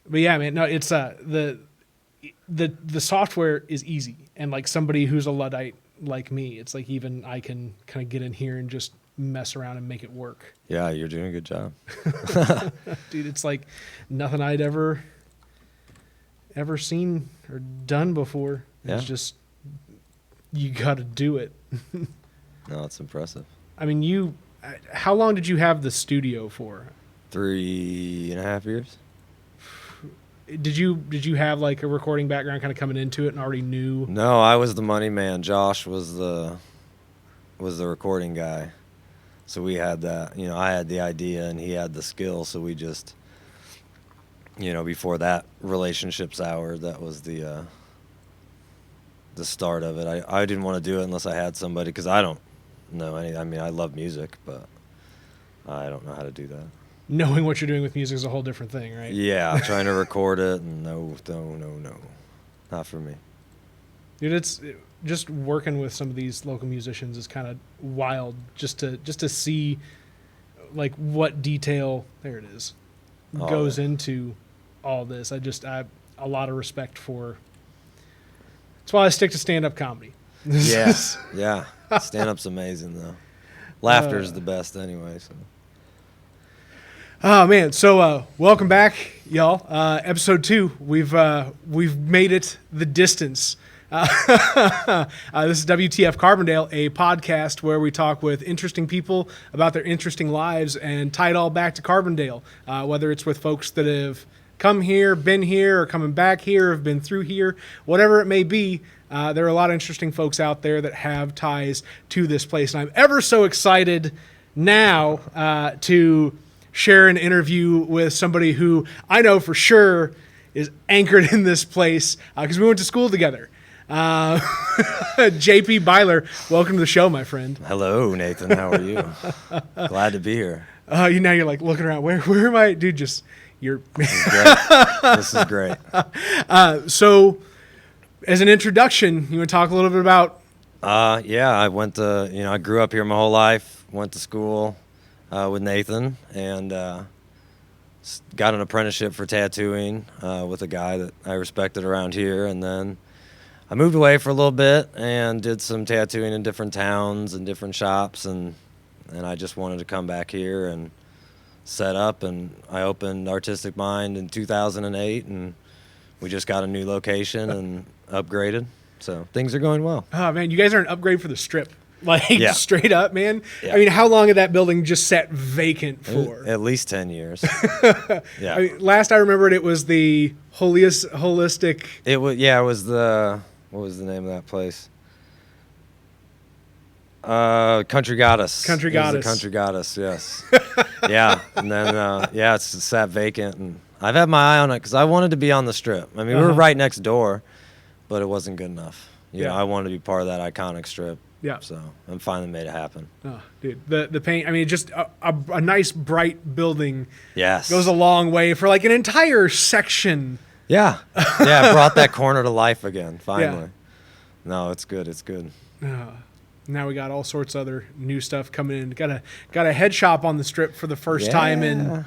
But yeah, man, no, it's the software is easy, and like somebody who's a Luddite like me, it's like even I can kind of get in here and just mess around and make it work. Yeah, you're doing a good job. Dude, it's like nothing I'd ever seen or done before. It's just you got to do it. No, it's impressive. I mean, how long did you have the studio for? 3.5 years. Did you have like a recording background kind of coming into it and already knew? No, I was the money man. Josh was the recording guy. So we had that, I had the idea and he had the skill. So we just, before that relationship soured, that was the start of it. I didn't want to do it unless I had somebody, because I don't know any. I mean, I love music, but I don't know how to do that. Knowing what you're doing with music is a whole different thing, right? Yeah, trying to record it, and no, not for me. Dude, it's just working with some of these local musicians is kind of wild. Just to see, like, what detail goes into all this. I a lot of respect for. That's why I stick to stand-up comedy. Yeah. Stand-up's amazing though. Laughter's the best anyway. So. Oh man, so welcome back, y'all. Episode 2. We've made it the distance. This is WTF Carbondale, a podcast where we talk with interesting people about their interesting lives and tie it all back to Carbondale. Whether it's with folks that have come here, been here, or coming back here, have been through here, whatever it may be. There are a lot of interesting folks out there that have ties to this place, and I'm ever so excited now to share an interview with somebody who I know for sure is anchored in this place because we went to school together. JP Beyler, welcome to the show, my friend. Hello, Nathan. How are you? Glad to be here. You're like looking around. Where am I, dude? You're. This is great. So, as an introduction, you want to talk a little bit about? I went to. I grew up here my whole life. Went to school with Nathan and got an apprenticeship for tattooing with a guy that I respected around here, and then I moved away for a little bit and did some tattooing in different towns and different shops, and I just wanted to come back here and set up, and I opened Artistic Mind in 2008, and we just got a new location and upgraded, so things are going well. Oh man, you guys are an upgrade for the Strip. Straight up, man. Yeah. I mean, how long had that building just sat vacant for? At least 10 years. Yeah. I mean, last I remembered, it was the holistic. It was the, what was the name of that place? Country Goddess. Country Goddess. Country Goddess, yes. Yeah. And then, it's sat vacant. And I've had my eye on it because I wanted to be on the Strip. I mean, we were right next door, but it wasn't good enough. You know, I wanted to be part of that iconic Strip. Yeah. So I'm finally made it happen. Oh, dude, the paint. I mean, just a nice bright building. Yes. Goes a long way for like an entire section. Yeah. Yeah. Brought that corner to life again. Finally. Yeah. No, it's good. It's good. Now we got all sorts of other new stuff coming in. Got a head shop on the Strip for the first time in.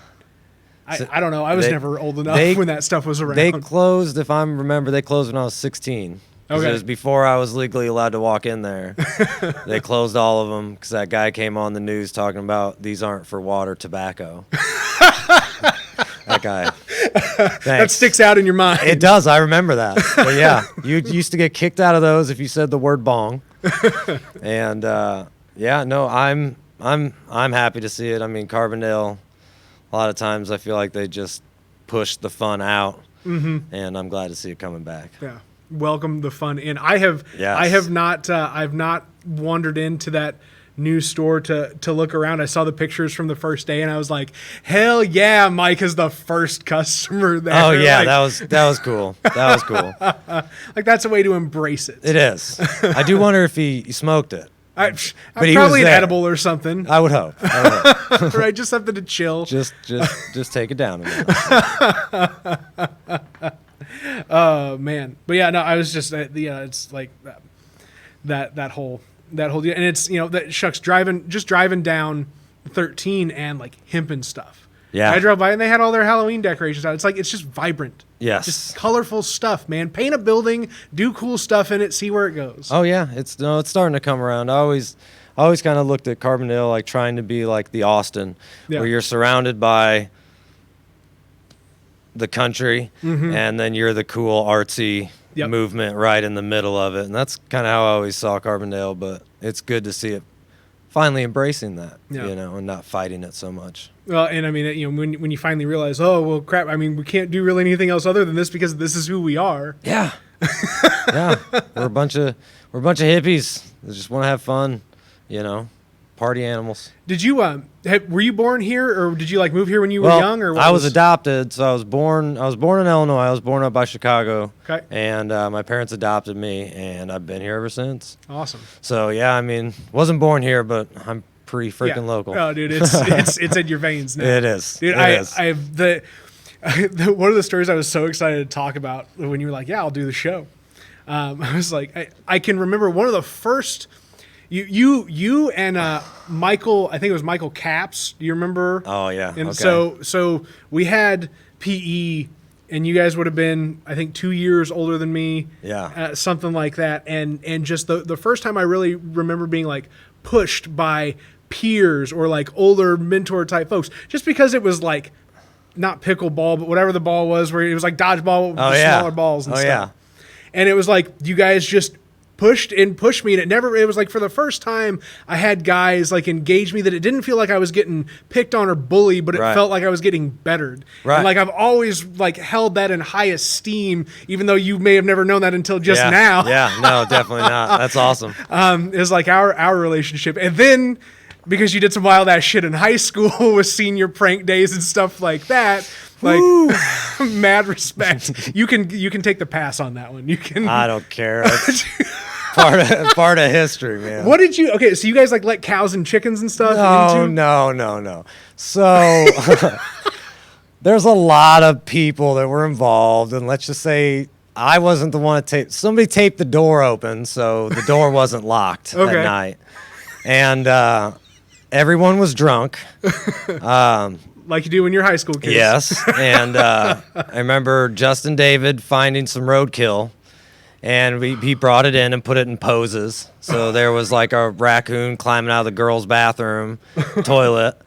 I don't know. I was never old enough when that stuff was around. They closed, if I remember, they closed when I was 16. Okay. It was before I was legally allowed to walk in there. They closed all of them because that guy came on the news talking about these aren't for water, tobacco. That guy. That sticks out in your mind. It does. I remember that. But yeah, you used to get kicked out of those if you said the word bong. And I'm happy to see it. I mean, Carbondale, a lot of times I feel like they just push the fun out, and I'm glad to see it coming back. Yeah. Welcome the fun in. I've not wandered into that new store to look around. I saw the pictures from the first day and I was like, hell yeah, Mike is the first customer there. Oh yeah, that was cool. That was cool. Like that's a way to embrace it. It is. I do wonder if he smoked it. But probably an edible or something. I would hope. Right, just something to chill. Just take it down a minute. Oh man, but yeah, no, I was just it's like that whole deal, and it's that shucks driving down 13 and like hemp and stuff. Yeah. I drove by and they had all their Halloween decorations out. It's just vibrant. Yes. Just colorful stuff, man. Paint a building, do cool stuff in it, see where it goes. Oh yeah, it's starting to come around. I always kind of looked at Carbondale like trying to be like the Austin, where you're surrounded by the country, and then you're the cool artsy movement right in the middle of it. And that's kind of how I always saw Carbondale, but it's good to see it finally embracing that, and not fighting it so much. Well, and I mean, when you finally realize, oh, well, crap, I mean, we can't do really anything else other than this because this is who we are. Yeah. Yeah. We're a bunch of hippies that just want to have fun, party animals. Did you were you born here, or did you like move here when you were young, or what I was adopted, so I was born in Illinois. I was born up by Chicago. Okay. And my parents adopted me, and I've been here ever since. Awesome. So yeah, I mean, wasn't born here, but I'm pretty freaking local. Oh, dude, it's in your veins now. It is. Dude, it is. One of the stories I was so excited to talk about when you were like, "Yeah, I'll do the show." I was like, I can remember one of the first. You and Michael, I think it was Michael Capps. Do you remember? Oh yeah. And okay. so we had PE, and you guys would have been, I think, 2 years older than me. Yeah. Something like that. And just the first time I really remember being like pushed by peers or like older mentor type folks, just because it was like not pickleball, but whatever the ball was, where it was like dodgeball with smaller balls and stuff. Yeah. And it was like you guys just pushed me, and it was like for the first time I had guys like engage me that it didn't feel like I was getting picked on or bullied, but it felt like I was getting bettered. Right. And like I've always like held that in high esteem, even though you may have never known that until just now. Yeah, no, definitely not. That's awesome. It was like our relationship. And then because you did some wild ass shit in high school with senior prank days and stuff like that, like mad respect. You can take the pass on that one. You can. I don't care. That's part of history, man. What did you? Okay, so you guys like let cows and chickens and stuff? No. So there's a lot of people that were involved, and let's just say I wasn't the one to tape. Somebody taped the door open, so the door wasn't locked at night, and everyone was drunk. Like you do when you're high school kids. Yes, and I remember Justin David finding some roadkill, and he brought it in and put it in poses. So there was like a raccoon climbing out of the girls' bathroom toilet,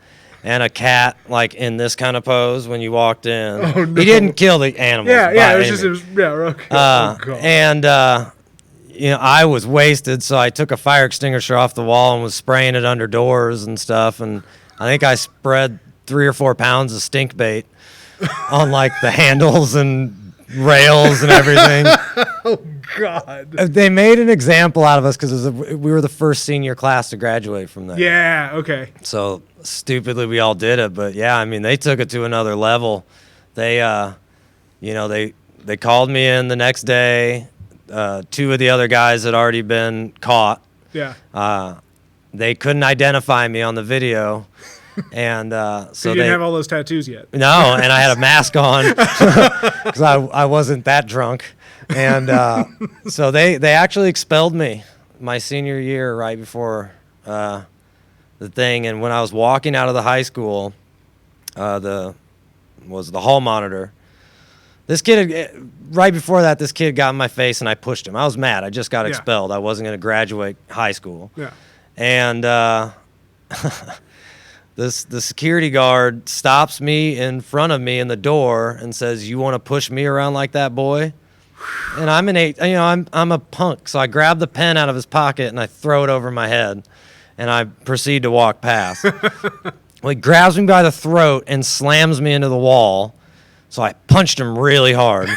and a cat like in this kind of pose when you walked in. Oh, no. He didn't kill the animals. Yeah, it was okay. Oh, God. And I was wasted, so I took a fire extinguisher off the wall and was spraying it under doors and stuff, and I think I spread 3 or 4 pounds of stink bait on like the handles and rails and everything. Oh God! They made an example out of us because we were the first senior class to graduate from that. Yeah. Okay. So stupidly we all did it, but yeah, I mean they took it to another level. They, they called me in the next day. 2 of the other guys had already been caught. Yeah. They couldn't identify me on the video. And so you didn't have all those tattoos yet. No, and I had a mask on because I wasn't that drunk. And so they actually expelled me my senior year right before the thing. And when I was walking out of the high school, the hall monitor. This kid, right before that, this kid got in my face and I pushed him. I was mad. I just got expelled. I wasn't going to graduate high school. Yeah. And the security guard stops me in front of me in the door and says, "You want to push me around like that, boy?" And I'm a punk, so I grab the pen out of his pocket and I throw it over my head, and I proceed to walk past. Well, he grabs me by the throat and slams me into the wall, so I punched him really hard.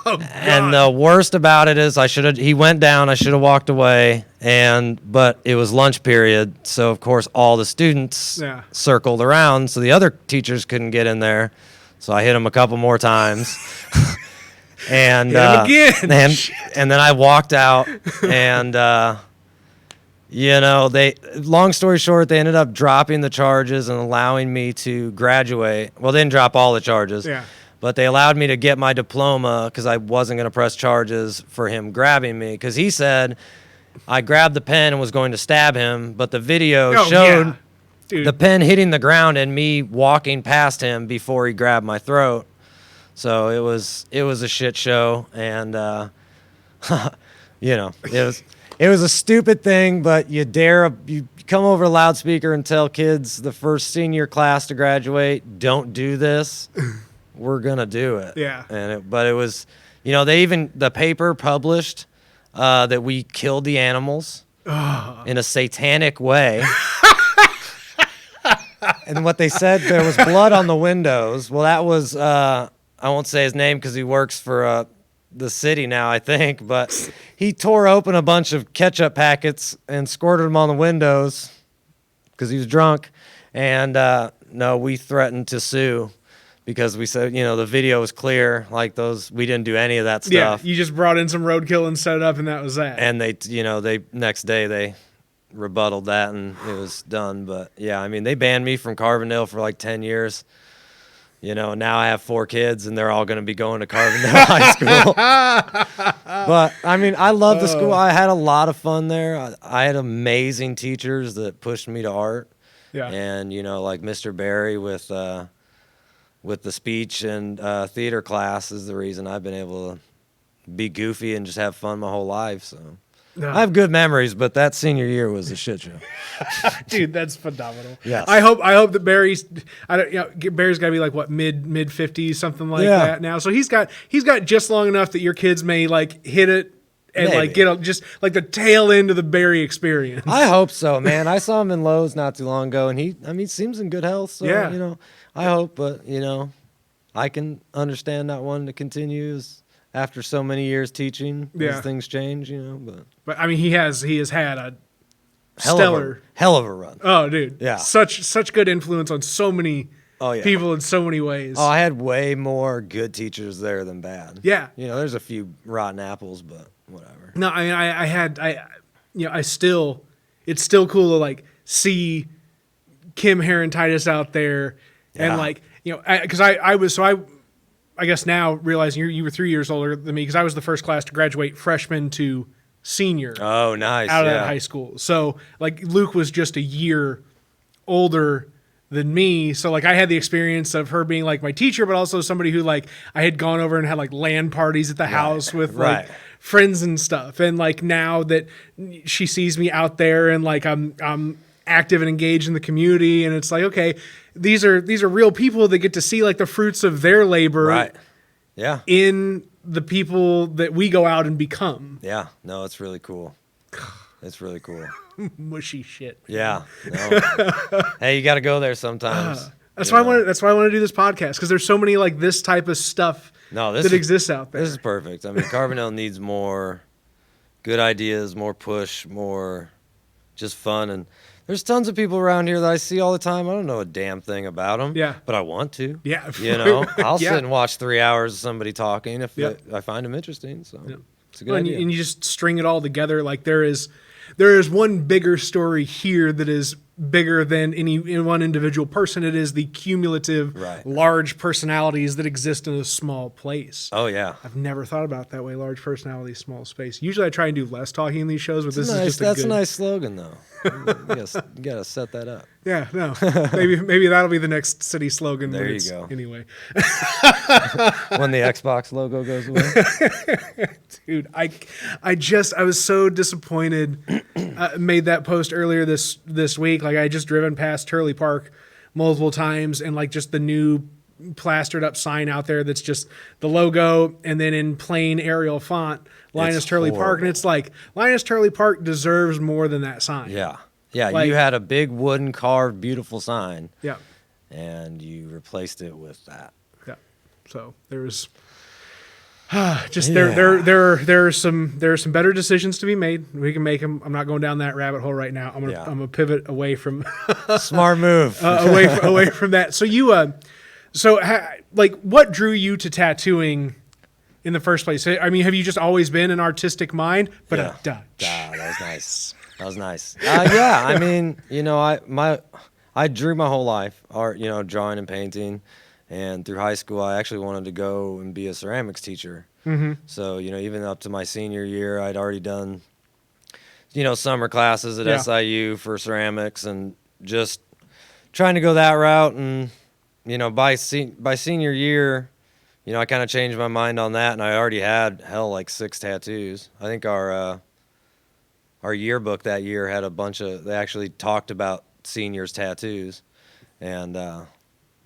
Oh, and the worst about it is he went down, I should have walked away, but it was lunch period, so of course all the students circled around, so the other teachers couldn't get in there, so I hit him a couple more times. And again. and then I walked out, and long story short, they ended up dropping the charges and allowing me to graduate. Well, they didn't drop all the charges. Yeah. But they allowed me to get my diploma because I wasn't going to press charges for him grabbing me. Because he said I grabbed the pen and was going to stab him, but the video showed Dude. the pen hitting the ground and me walking past him before he grabbed my throat. So it was a shit show, and it was a stupid thing, but you come over a loudspeaker and tell kids the first senior class to graduate, don't do this. We're gonna do it. Yeah. But it was, the paper published that we killed the animals in a satanic way. And what they said, there was blood on the windows. Well, that was, I won't say his name because he works for the city now, I think. But he tore open a bunch of ketchup packets and squirted them on the windows because he was drunk. And no, we threatened to sue because we said, the video was clear. Like we didn't do any of that stuff. Yeah, you just brought in some roadkill and set it up, and that was that. And they next day they rebutted that and it was done. But yeah, I mean, they banned me from Carbondale for like 10 years. Now I have 4 kids and they're all going to be going to Carbondale High School. But I mean, I love the school. I had a lot of fun there. I had amazing teachers that pushed me to art. Yeah. And like Mr. Barry with the speech and theater class is the reason I've been able to be goofy and just have fun my whole life. So No. I have good memories, but that senior year was a shit show. Dude, that's phenomenal. Yes. I hope that Barry's Barry's got to be like what mid 50s, something like that now. So he's got just long enough that your kids may like hit it and Maybe. like get just like the tail end of the Barry experience. I hope so, man. I saw him in Lowe's not too long ago, and he seems in good health. So Yeah. I hope, but I can understand not wanting to continue after so many years teaching. Yeah. As things change, but I mean, he has had a hell stellar hell of a run. Oh, dude. Yeah. Such good influence on so many Yeah. people in so many ways. Oh, I had way more good teachers there than bad. Yeah. There's a few rotten apples, but whatever. No, I mean, it's still cool to like see Kim Herentitis out there and Yeah. like, because I guess now realizing you were 3 years older than me because I was the first class to graduate freshman to senior Oh, nice. out of yeah. that high school. So like Luke was just a year older than me. So like I had the experience of her being like my teacher, but also somebody who like I had gone over and had like LAN parties at the house with like friends and stuff. And like now that she sees me out there and like I'm active and engaged in the community, and it's like, okay, these are real people that get to see like the fruits of their labor Right. Yeah. in the people that we go out and become. Yeah. No, it's really cool. It's really cool. Mushy shit. Yeah. No. Hey, you got to go there sometimes. That's why I want to do this podcast, because there's so many like this type of stuff that exists out there. This is perfect. I mean, Carbondale needs more good ideas, more push, more just fun. And there's tons of people around here that I see all the time. I don't know a damn thing about them. Yeah. But I want to. Yeah. I'll Yeah. sit and watch 3 hours of somebody talking if Yeah. I find them interesting. So it's a good Well, idea. and you just string it all together. Like there is one bigger story here that is bigger than any one individual person. It is the cumulative, large personalities that exist in a small place. Oh, yeah. I've never thought about it that way. Large personalities, small space. Usually I try and do less talking in these shows, but this is just That's a nice slogan, though. You gotta set that up. Yeah, no. Maybe that'll be the next city slogan. There you go. Anyway. When the Xbox logo goes away. Dude, I was so disappointed. Made that post earlier this week. Like I had just driven past Turley Park multiple times, and like just the new plastered up sign out there that's just the logo and then in plain Arial font, Linus Turley Park, and it's like Linus Turley Park deserves more than that sign. Yeah. Yeah, Like- you had a big wooden carved beautiful sign. Yeah. And you replaced it with that. Yeah. So there was there are some better decisions to be made. We can make them. I'm not going down that rabbit hole right now. I'm gonna pivot away from Smart move. away from that. So what drew you to tattooing in the first place? I mean, have you just always been an artistic mind? But a Dutch. That was nice. That was nice. Yeah, I mean, I drew my whole life, art, drawing and painting. And through high school, I actually wanted to go and be a ceramics teacher. Mm-hmm. So, even up to my senior year, I'd already done, summer classes at SIU for ceramics, and just trying to go that route. And, you know, by senior year, you know, I kind of changed my mind on that, and I already had, like 6 tattoos. I think our yearbook that year had a bunch of, they actually talked about seniors' tattoos. And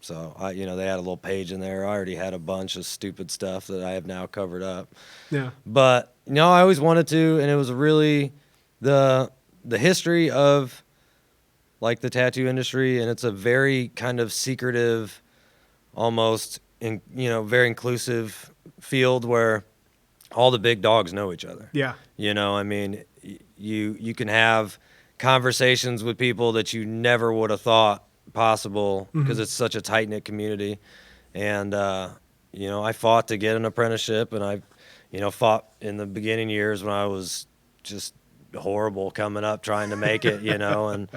so, you know, they had a little page in there. I already had a bunch of stupid stuff that I have now covered up. Yeah. But, you know, I always wanted to, and it was really the history of, like, the tattoo industry, and it's a very kind of secretive, almost, you know, very inclusive field where all the big dogs know each other. Yeah. You know, I mean, you can have conversations with people that you never would have thought possible because it's such a tight-knit community. And, you know, I fought to get an apprenticeship, and I, you know, fought in the beginning years when I was just horrible coming up trying to make it, you know, and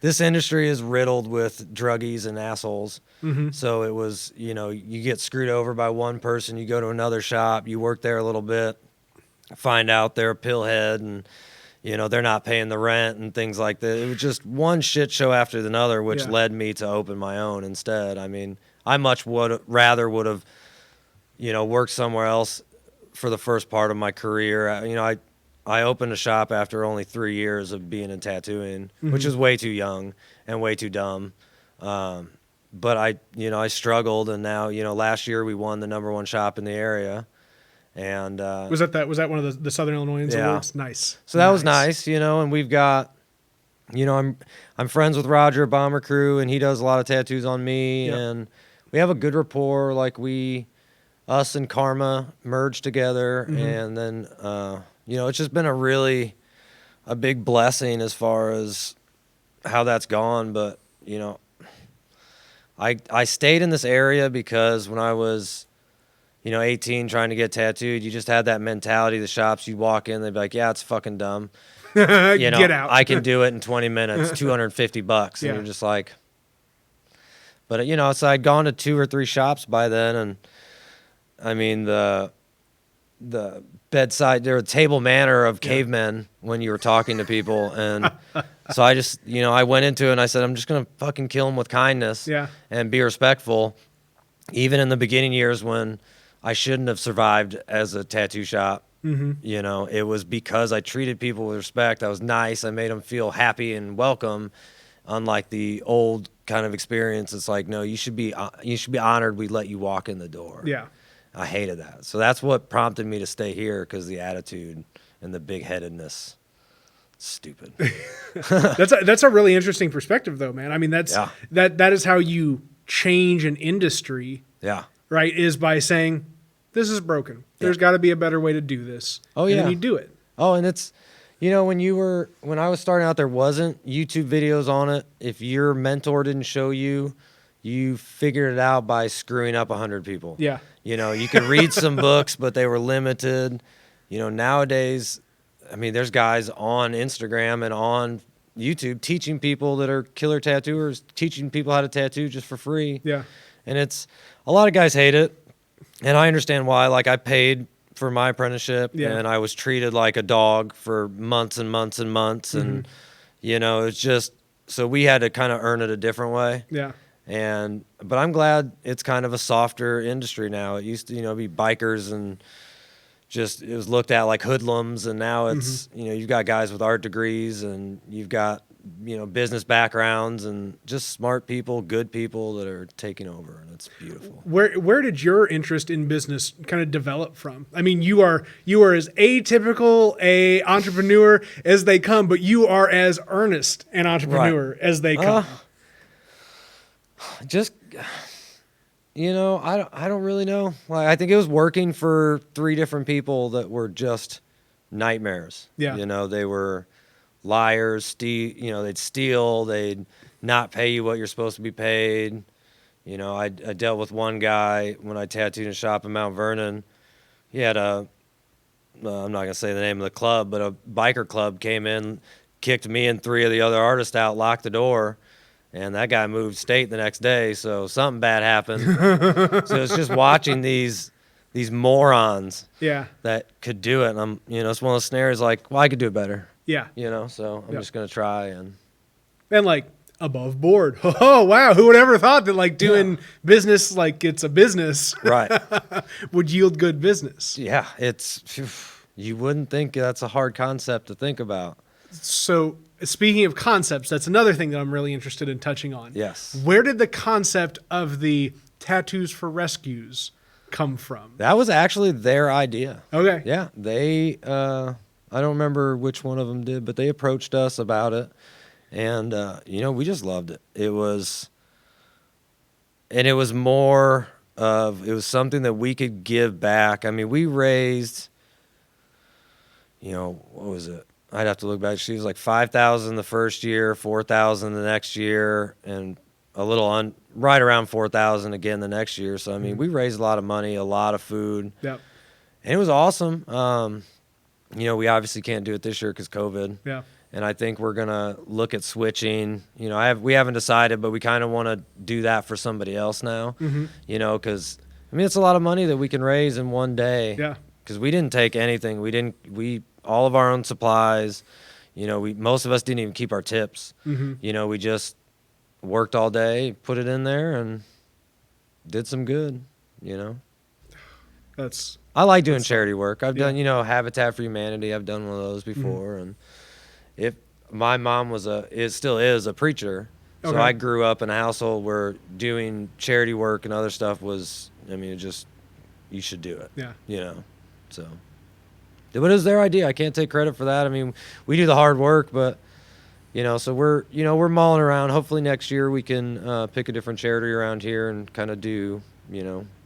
this industry is riddled with druggies and assholes. So it was, you know, you get screwed over by one person, you go to another shop, you work there a little bit, find out they're a pillhead, and, you know, they're not paying the rent and things like that. It was just one shit show after another, which led me to open my own instead. I mean, I much rather would have, you know, worked somewhere else for the first part of my career. You know, I opened a shop after only 3 years of being in tattooing, which is way too young and way too dumb. But I struggled, and now, you know, last year we won the #1 shop in the area. And was that one of the Southern Illinoisans awards? Nice. So that was nice, you know, and we've got, you know, I'm friends with Roger at Bomber Crew, and he does a lot of tattoos on me, and we have a good rapport. Like, us and Karma merged together, and then you know, it's just been a big blessing as far as how that's gone. But, you know, I stayed in this area because when I was, you know, 18 trying to get tattooed, you just had that mentality. The shops, you'd walk in, they'd be like, yeah, it's fucking dumb. You know, Get out. I can do it in 20 minutes, $250. And you're just like, but, you know, so I'd gone to 2 or 3 shops by then. And I mean, the bedside, there was table manner of cavemen when you were talking to people. And so I just, you know, I went into it and I said, I'm just going to fucking kill them with kindness and be respectful. Even in the beginning years when I shouldn't have survived as a tattoo shop, you know, it was because I treated people with respect. I was nice. I made them feel happy and welcome. Unlike the old kind of experience, it's like, no, you should be honored we let you walk in the door. Yeah. I hated that. So that's what prompted me to stay here, because the attitude and the big-headedness, stupid. That's a really interesting perspective, though, man. I mean, that is how you change an industry. Yeah. Right? Is by saying, this is broken. There's got to be a better way to do this. Oh, yeah. And then you do it. Oh, and it's, you know, when I was starting out, there wasn't YouTube videos on it. If your mentor didn't show you, you figured it out by screwing up 100 people. Yeah. You know, you could read some books, but they were limited. You know, nowadays, I mean, there's guys on Instagram and on YouTube teaching people that are killer tattooers, teaching people how to tattoo just for free. Yeah. And it's, a lot of guys hate it, and I understand why. Like, I paid for my apprenticeship, and I was treated like a dog for months and months and months. And, you know, it's just, so we had to kind of earn it a different way. Yeah. But I'm glad it's kind of a softer industry now. It used to, you know, be bikers, and just, it was looked at like hoodlums, and now it's, you know, you've got guys with art degrees, and you've got, you know, business backgrounds, and just smart people, good people that are taking over, and it's beautiful. Where did your interest in business kind of develop from? I mean, you are as atypical a entrepreneur as they come, but you are as earnest an entrepreneur as they come. Just, you know, I don't really know. Like, I think it was working for 3 different people that were just nightmares. Yeah. You know, they were liars, you know, they'd steal, they'd not pay you what you're supposed to be paid. You know, I dealt with one guy when I tattooed in a shop in Mount Vernon. He had I'm not going to say the name of the club, but a biker club came in, kicked me and 3 of the other artists out, locked the door. And that guy moved state the next day, so something bad happened. So it's just watching these morons that could do it. And I'm, you know, it's one of those scenarios like, well, I could do it better. Yeah. You know, so I'm just going to try. And like, above board. Oh, wow. Who would ever thought that like doing business like it's a business Right. would yield good business? Yeah. You wouldn't think that's a hard concept to think about. So speaking of concepts, that's another thing that I'm really interested in touching on. Yes. Where did the concept of the Tattoos for Rescues come from? That was actually their idea. Okay. Yeah. They, I don't remember which one of them did, but they approached us about it. And, we just loved it. It was more of, it was something that we could give back. I mean, we raised, what was it? I'd have to look back. She was like $5,000 the first year, $4,000 the next year, and a little right around $4,000 again the next year. So, I mean, we raised a lot of money, a lot of food. Yep. And it was awesome. We obviously can't do it this year because COVID. Yeah. And I think we're going to look at switching. We haven't decided, but we kind of want to do that for somebody else now. Because, it's a lot of money that we can raise in one day. Yeah. Because we didn't take anything. We all of our own supplies. Most of us didn't even keep our tips. We just worked all day, put it in there, and did some good, I like doing charity work. I've done, Habitat for Humanity. I've done one of those before. And if my mom still is a preacher. So Okay. I grew up in a household where doing charity work and other stuff was, you should do it. Yeah. So. But it was their idea. I can't take credit for that. I mean, we do the hard work, but, so we're mulling around. Hopefully next year we can pick a different charity around here and kind of do,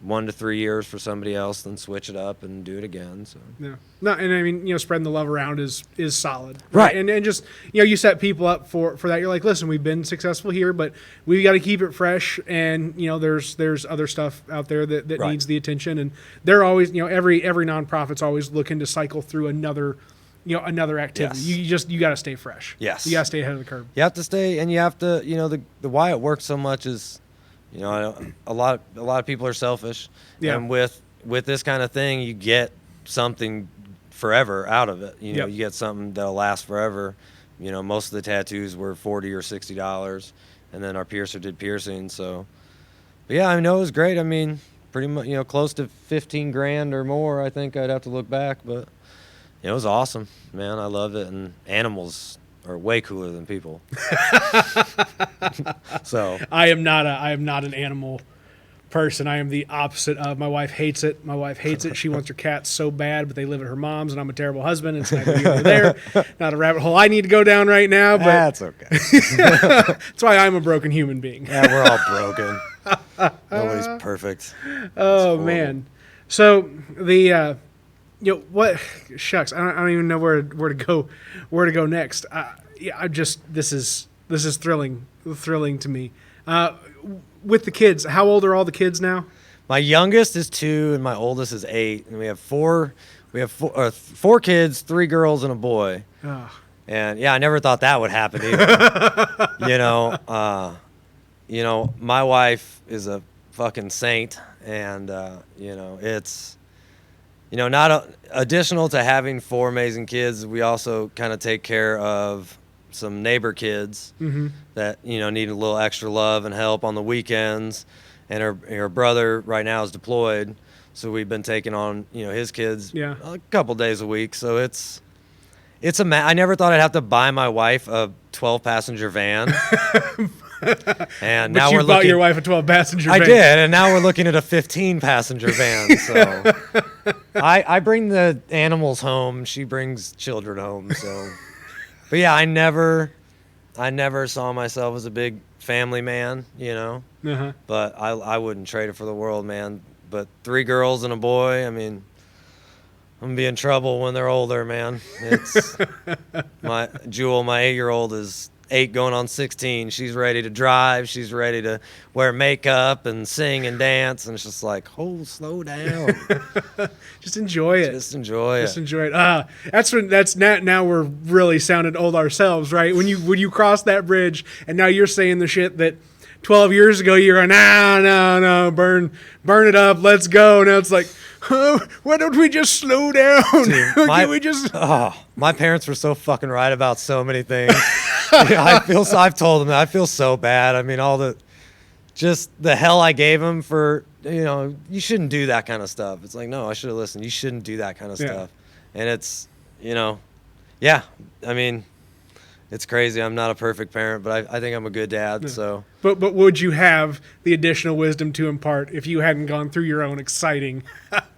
1 to 3 years for somebody else, then switch it up and do it again. So Yeah. No, and spreading the love around is solid. Right. And just, you set people up for that. You're like, listen, we've been successful here, but we've got to keep it fresh. And, there's other stuff out there that Right. needs the attention. And they're always, every nonprofit's always looking to cycle through another activity. Yes. You got to stay fresh. Yes. You got to stay ahead of the curve. you have to stay, and you have to, the why it works so much is, a lot of people are selfish. Yeah. And with this kind of thing, you get something forever out of it. Yep. You get something that'll last forever. Most of the tattoos were $40 or $60, and then our piercer did piercing. So, but yeah, it was great. Pretty much, close to 15 grand or more. I think I'd have to look back, but it was awesome, man. I loved it, and animals are way cooler than people. So I am not an animal person. I am the opposite of my wife hates it. She wants her cats so bad, but they live at her mom's, and I'm a terrible husband. It's neither here nor there. Not a rabbit hole I need to go down right now, but that's okay. that's why I'm a broken human being. Yeah, we're all broken. Nobody's perfect. Oh man. So the what shucks, I don't even know where to go next. This is thrilling to me. With the kids, how old are all the kids now? My youngest is 2 and my oldest is 8, and we have four kids, 3 girls and a boy. Oh. And yeah, I never thought that would happen either. My wife is a fucking saint, and it's not additional to having 4 amazing kids. We also kind of take care of some neighbor kids that need a little extra love and help on the weekends, and her brother right now is deployed, so we've been taking on his kids a couple days a week. So I never thought I'd have to buy my wife a 12-passenger van. And but now you bought your wife a 12-passenger van. I did, and now we're looking at a 15-passenger van. So I bring the animals home, she brings children home. So, but yeah, I never saw myself as a big family man, But I wouldn't trade it for the world, man. But 3 girls and a boy, I'm gonna be in trouble when they're older, man. It's my 8-year-old is 8 going on 16. She's ready to drive. She's ready to wear makeup and sing and dance. And it's just like, slow down. Just enjoy it. Just enjoy it. Now we're really sounding old ourselves, right? When you cross that bridge and now you're saying the shit that 12 years ago you're going, no, burn it up, let's go. Now it's like, why don't we just slow down? Dude, my parents were so fucking right about so many things. I've told him that I feel so bad. I mean, just the hell I gave him for, you shouldn't do that kind of stuff. It's like, no, I should have listened. You shouldn't do that kind of stuff. And it's, yeah, I mean, it's crazy. I'm not a perfect parent, but I think I'm a good dad. So, but would you have the additional wisdom to impart if you hadn't gone through your own exciting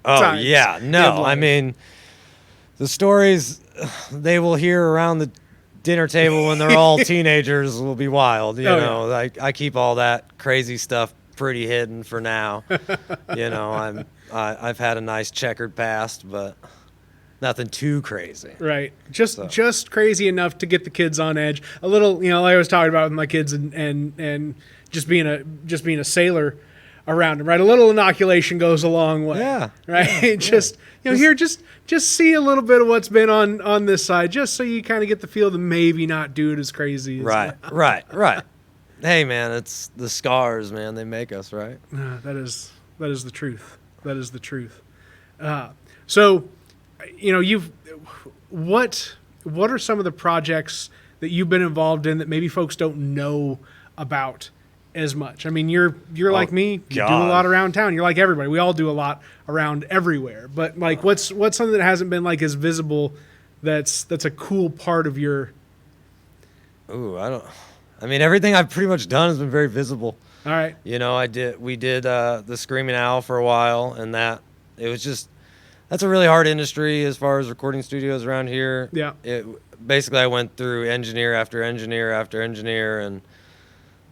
times? Yeah, no. I mean, the stories they will hear around the dinner table when they're all teenagers will be wild. I keep all that crazy stuff pretty hidden for now. I've had a nice checkered past, but nothing too crazy. Right. Just crazy enough to get the kids on edge. A little, like I was talking about with my kids and just being a sailor around them, right? A little inoculation goes a long way. Yeah. Right. Just see a little bit of what's been on this side, just so you kind of get the feel to maybe not do it as crazy as Right. Hey man, it's the scars, man. They make us, right? That is the truth. That is the truth. So, what are some of the projects that you've been involved in that maybe folks don't know about as much? I mean, you're like me. You do a lot around town. You're like everybody. We all do a lot around everywhere. But like, what's something that hasn't been like as visible? That's a cool part of your. Ooh, I mean, everything I've pretty much done has been very visible. All right. We did the Screaming Owl for a while, and that's a really hard industry as far as recording studios around here. Yeah. Basically, I went through engineer after engineer after engineer, and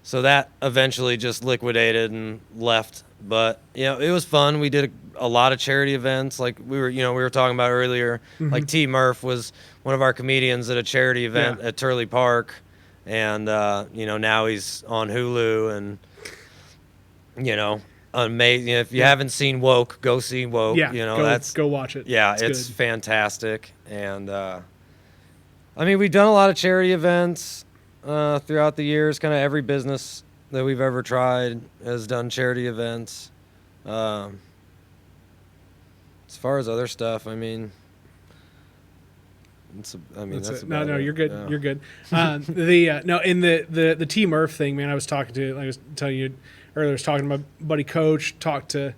so that eventually just liquidated and left. But it was fun. We did a lot of charity events, like we were talking about earlier. Mm-hmm. Like T. Murph was one of our comedians at a charity event at Turley Park, and now he's on Hulu, and amazing. If you haven't seen Woke, go see Woke. Yeah, go watch it. Yeah, it's fantastic. And I mean, we've done a lot of charity events throughout the years. Kind of every business that we've ever tried has done charity events. As far as other stuff, I mean, that's about no, it. you're good. Yeah. You're good. In the T. Murph thing, man, I was telling you earlier, I was talking to my buddy Coach, talked to a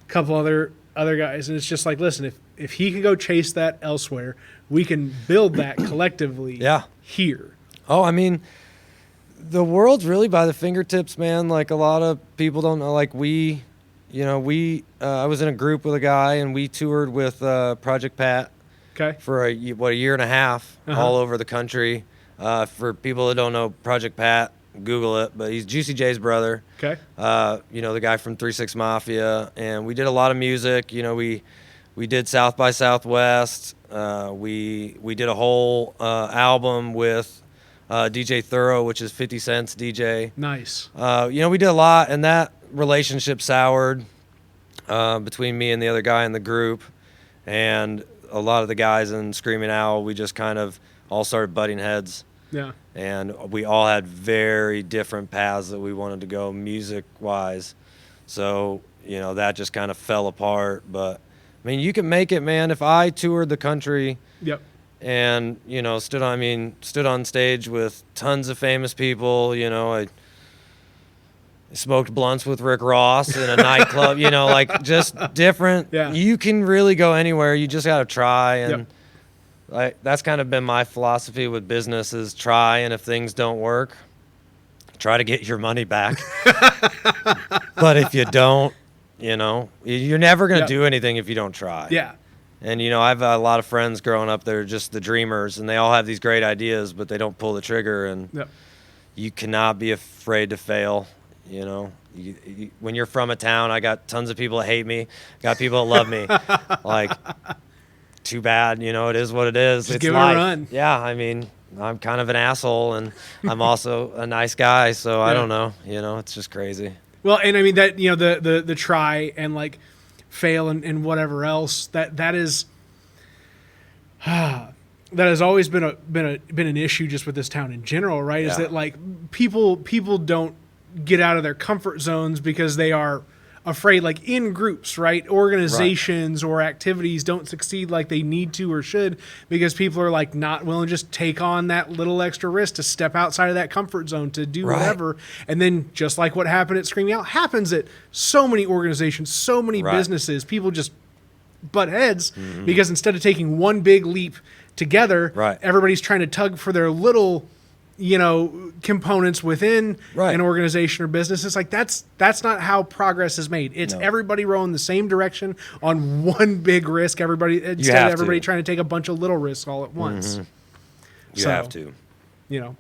couple other guys, and it's just like, listen, if he can go chase that elsewhere, we can build that collectively here. Oh, I mean, the world's really by the fingertips, man. Like, a lot of people don't know. Like, I was in a group with a guy, and we toured with Project Pat for a year and a half all over the country. For people that don't know Project Pat, Google it, but he's Juicy J's brother. Okay. The guy from 3-6 Mafia, and we did a lot of music. We did South by Southwest. We did a whole album with DJ Thorough, which is 50 Cent's DJ. Nice. We did a lot, and that relationship soured between me and the other guy in the group, and a lot of the guys in Screaming Owl, we just kind of all started butting heads. Yeah. And we all had very different paths that we wanted to go music-wise. So, that just kind of fell apart. But, I mean, you can make it, man. If I toured the country and, stood on stage with tons of famous people, I smoked blunts with Rick Ross in a nightclub, like just different. Yeah. You can really go anywhere. You just got to try. And that's kind of been my philosophy with business is try. And if things don't work, try to get your money back. But if you don't, you're never going to do anything if you don't try. Yeah. And, I've a lot of friends growing up that are just the dreamers, and they all have these great ideas, but they don't pull the trigger. And you cannot be afraid to fail. When you're from a town, I got tons of people that hate me, got people that love me. Like, too bad, it is what it is. Just it's give life. It a run. Yeah, I mean, I'm kind of an asshole, and I'm also a nice guy, so I don't know. It's just crazy. Well, and I mean that the try and like fail and whatever else that is that has always been an issue just with this town in general, right? Is that like people don't get out of their comfort zones because they are afraid, like in groups, right? Organizations or activities don't succeed like they need to or should because people are like not willing to just take on that little extra risk to step outside of that comfort zone to do whatever. And then just like what happened at Screaming Out happens at so many organizations, so many businesses, people just butt heads because instead of taking one big leap together, everybody's trying to tug for their little, components within an organization or business. It's like that's not how progress is made. It's everybody rowing the same direction on one big risk. Everybody instead of everybody trying to take a bunch of little risks all at once. You have to.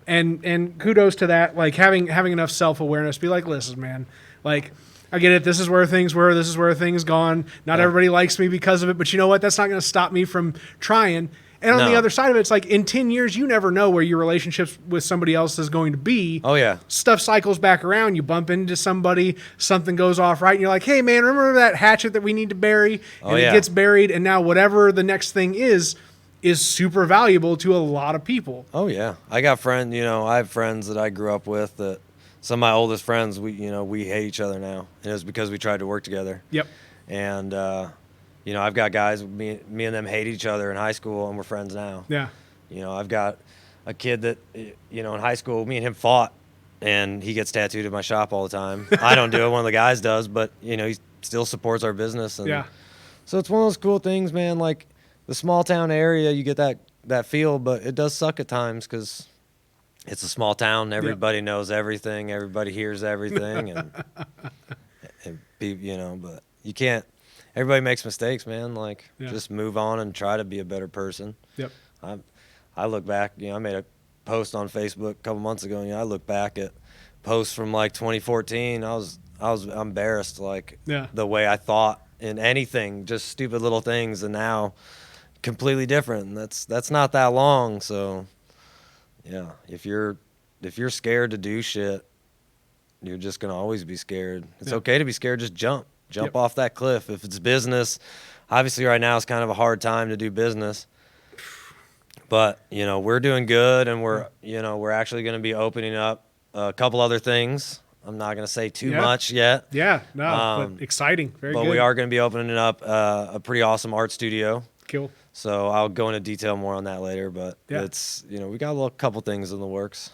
And kudos to that. Like having enough self-awareness. Be like, listen, man. Like, I get it. This is where things were. This is where things gone. Not everybody likes me because of it. But you know what? That's not going to stop me from trying. And on the other side of it, it's like in 10 years, you never know where your relationships with somebody else is going to be. Oh, yeah. Stuff cycles back around. You bump into somebody, something goes off right, and you're like, hey, man, remember that hatchet that we need to bury? And it gets buried, and now whatever the next thing is super valuable to a lot of people. Oh, yeah. I got friends, I have friends that I grew up with that some of my oldest friends, we hate each other now. And it was because we tried to work together. Yep. And, I've got guys, me and them hate each other in high school, and we're friends now. Yeah. I've got a kid that, in high school, me and him fought, and he gets tattooed at my shop all the time. I don't do it. One of the guys does, but, he still supports our business. And so it's one of those cool things, man. Like, the small town area, you get that feel, but it does suck at times because it's a small town. Everybody knows everything. Everybody hears everything. But you can't. Everybody makes mistakes, man. Like, just move on and try to be a better person. Yep. I look back, I made a post on Facebook a couple months ago, and I look back at posts from like 2014. I was embarrassed, like the way I thought in anything, just stupid little things, and now completely different. And that's not that long. So yeah, if you're scared to do shit, you're just gonna always be scared. It's okay to be scared. Just jump off that cliff. If it's business, obviously right now it's kind of a hard time to do business, but we're doing good, and we're actually going to be opening up a couple other things. I'm not going to say too much yet. Yeah, no, but exciting. Very good. But we are going to be opening up a pretty awesome art studio. Cool. So I'll go into detail more on that later, but it's, we got a couple things in the works.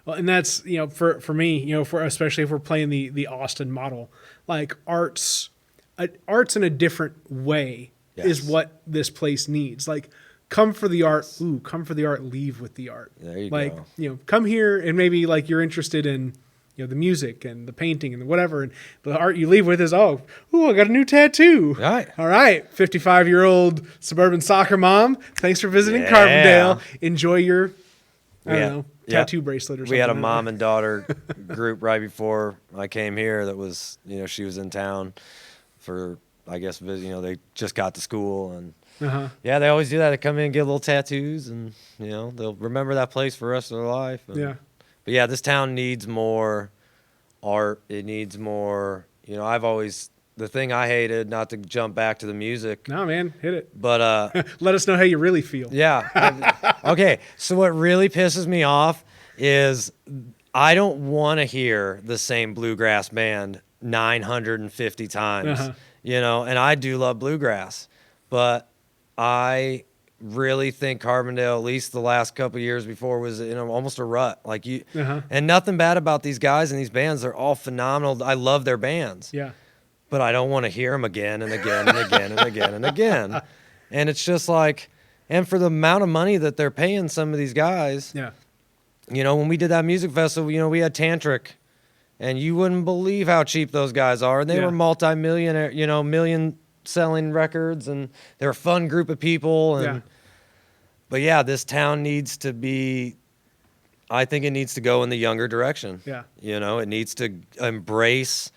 Well, and that's, for me, especially if we're playing the Austin model, like arts in a different way is what this place needs. Like, come for the art. Come for the art. Leave with the art. There you go. Come here and maybe like you're interested in, the music and the painting and the whatever. And the art you leave with is, I got a new tattoo. Right. All right. 55-year-old suburban soccer mom. Thanks for visiting Carbondale. Enjoy your, tattoo bracelet or something. We had a mom and daughter group right before I came here that was, she was in town for, I guess, they just got to school, and they always do that. They come in and get little tattoos, and, they'll remember that place for the rest of their life. And, but yeah, this town needs more art. It needs more, the thing I hated, not to jump back to the music. No, man, hit it. But let us know how you really feel. Yeah. Okay, so what really pisses me off is I don't want to hear the same bluegrass band 950 times, and I do love bluegrass, but I really think Carbondale, at least the last couple of years before, was almost a rut. Like and nothing bad about these guys and these bands. They're all phenomenal. I love their bands. Yeah. But I don't want to hear them again and again and again and again and again. And it's just like, and for the amount of money that they're paying some of these guys, when we did that music festival, we had Tantric, and you wouldn't believe how cheap those guys are. And they were multi-millionaire, million selling records, and they're a fun group of people. And but this town needs to be, I think it needs to go in the younger direction. Yeah. It needs to embrace.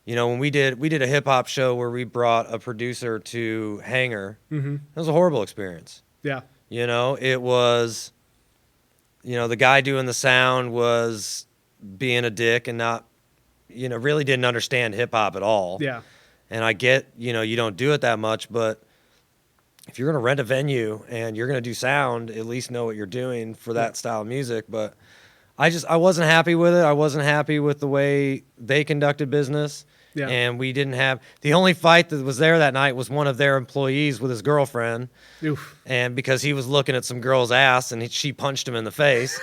When we did a hip hop show where we brought a producer to Hangar, it was a horrible experience. Yeah. It was, the guy doing the sound was being a dick and not, really didn't understand hip hop at all. Yeah. And I get, you don't do it that much, but if you're going to rent a venue and you're going to do sound, at least know what you're doing for that style of music. But I wasn't happy with it. I wasn't happy with the way they conducted business. Yeah. And we didn't have the only fight that was there that night was one of their employees with his girlfriend. Oof. And because he was looking at some girl's ass and she punched him in the face.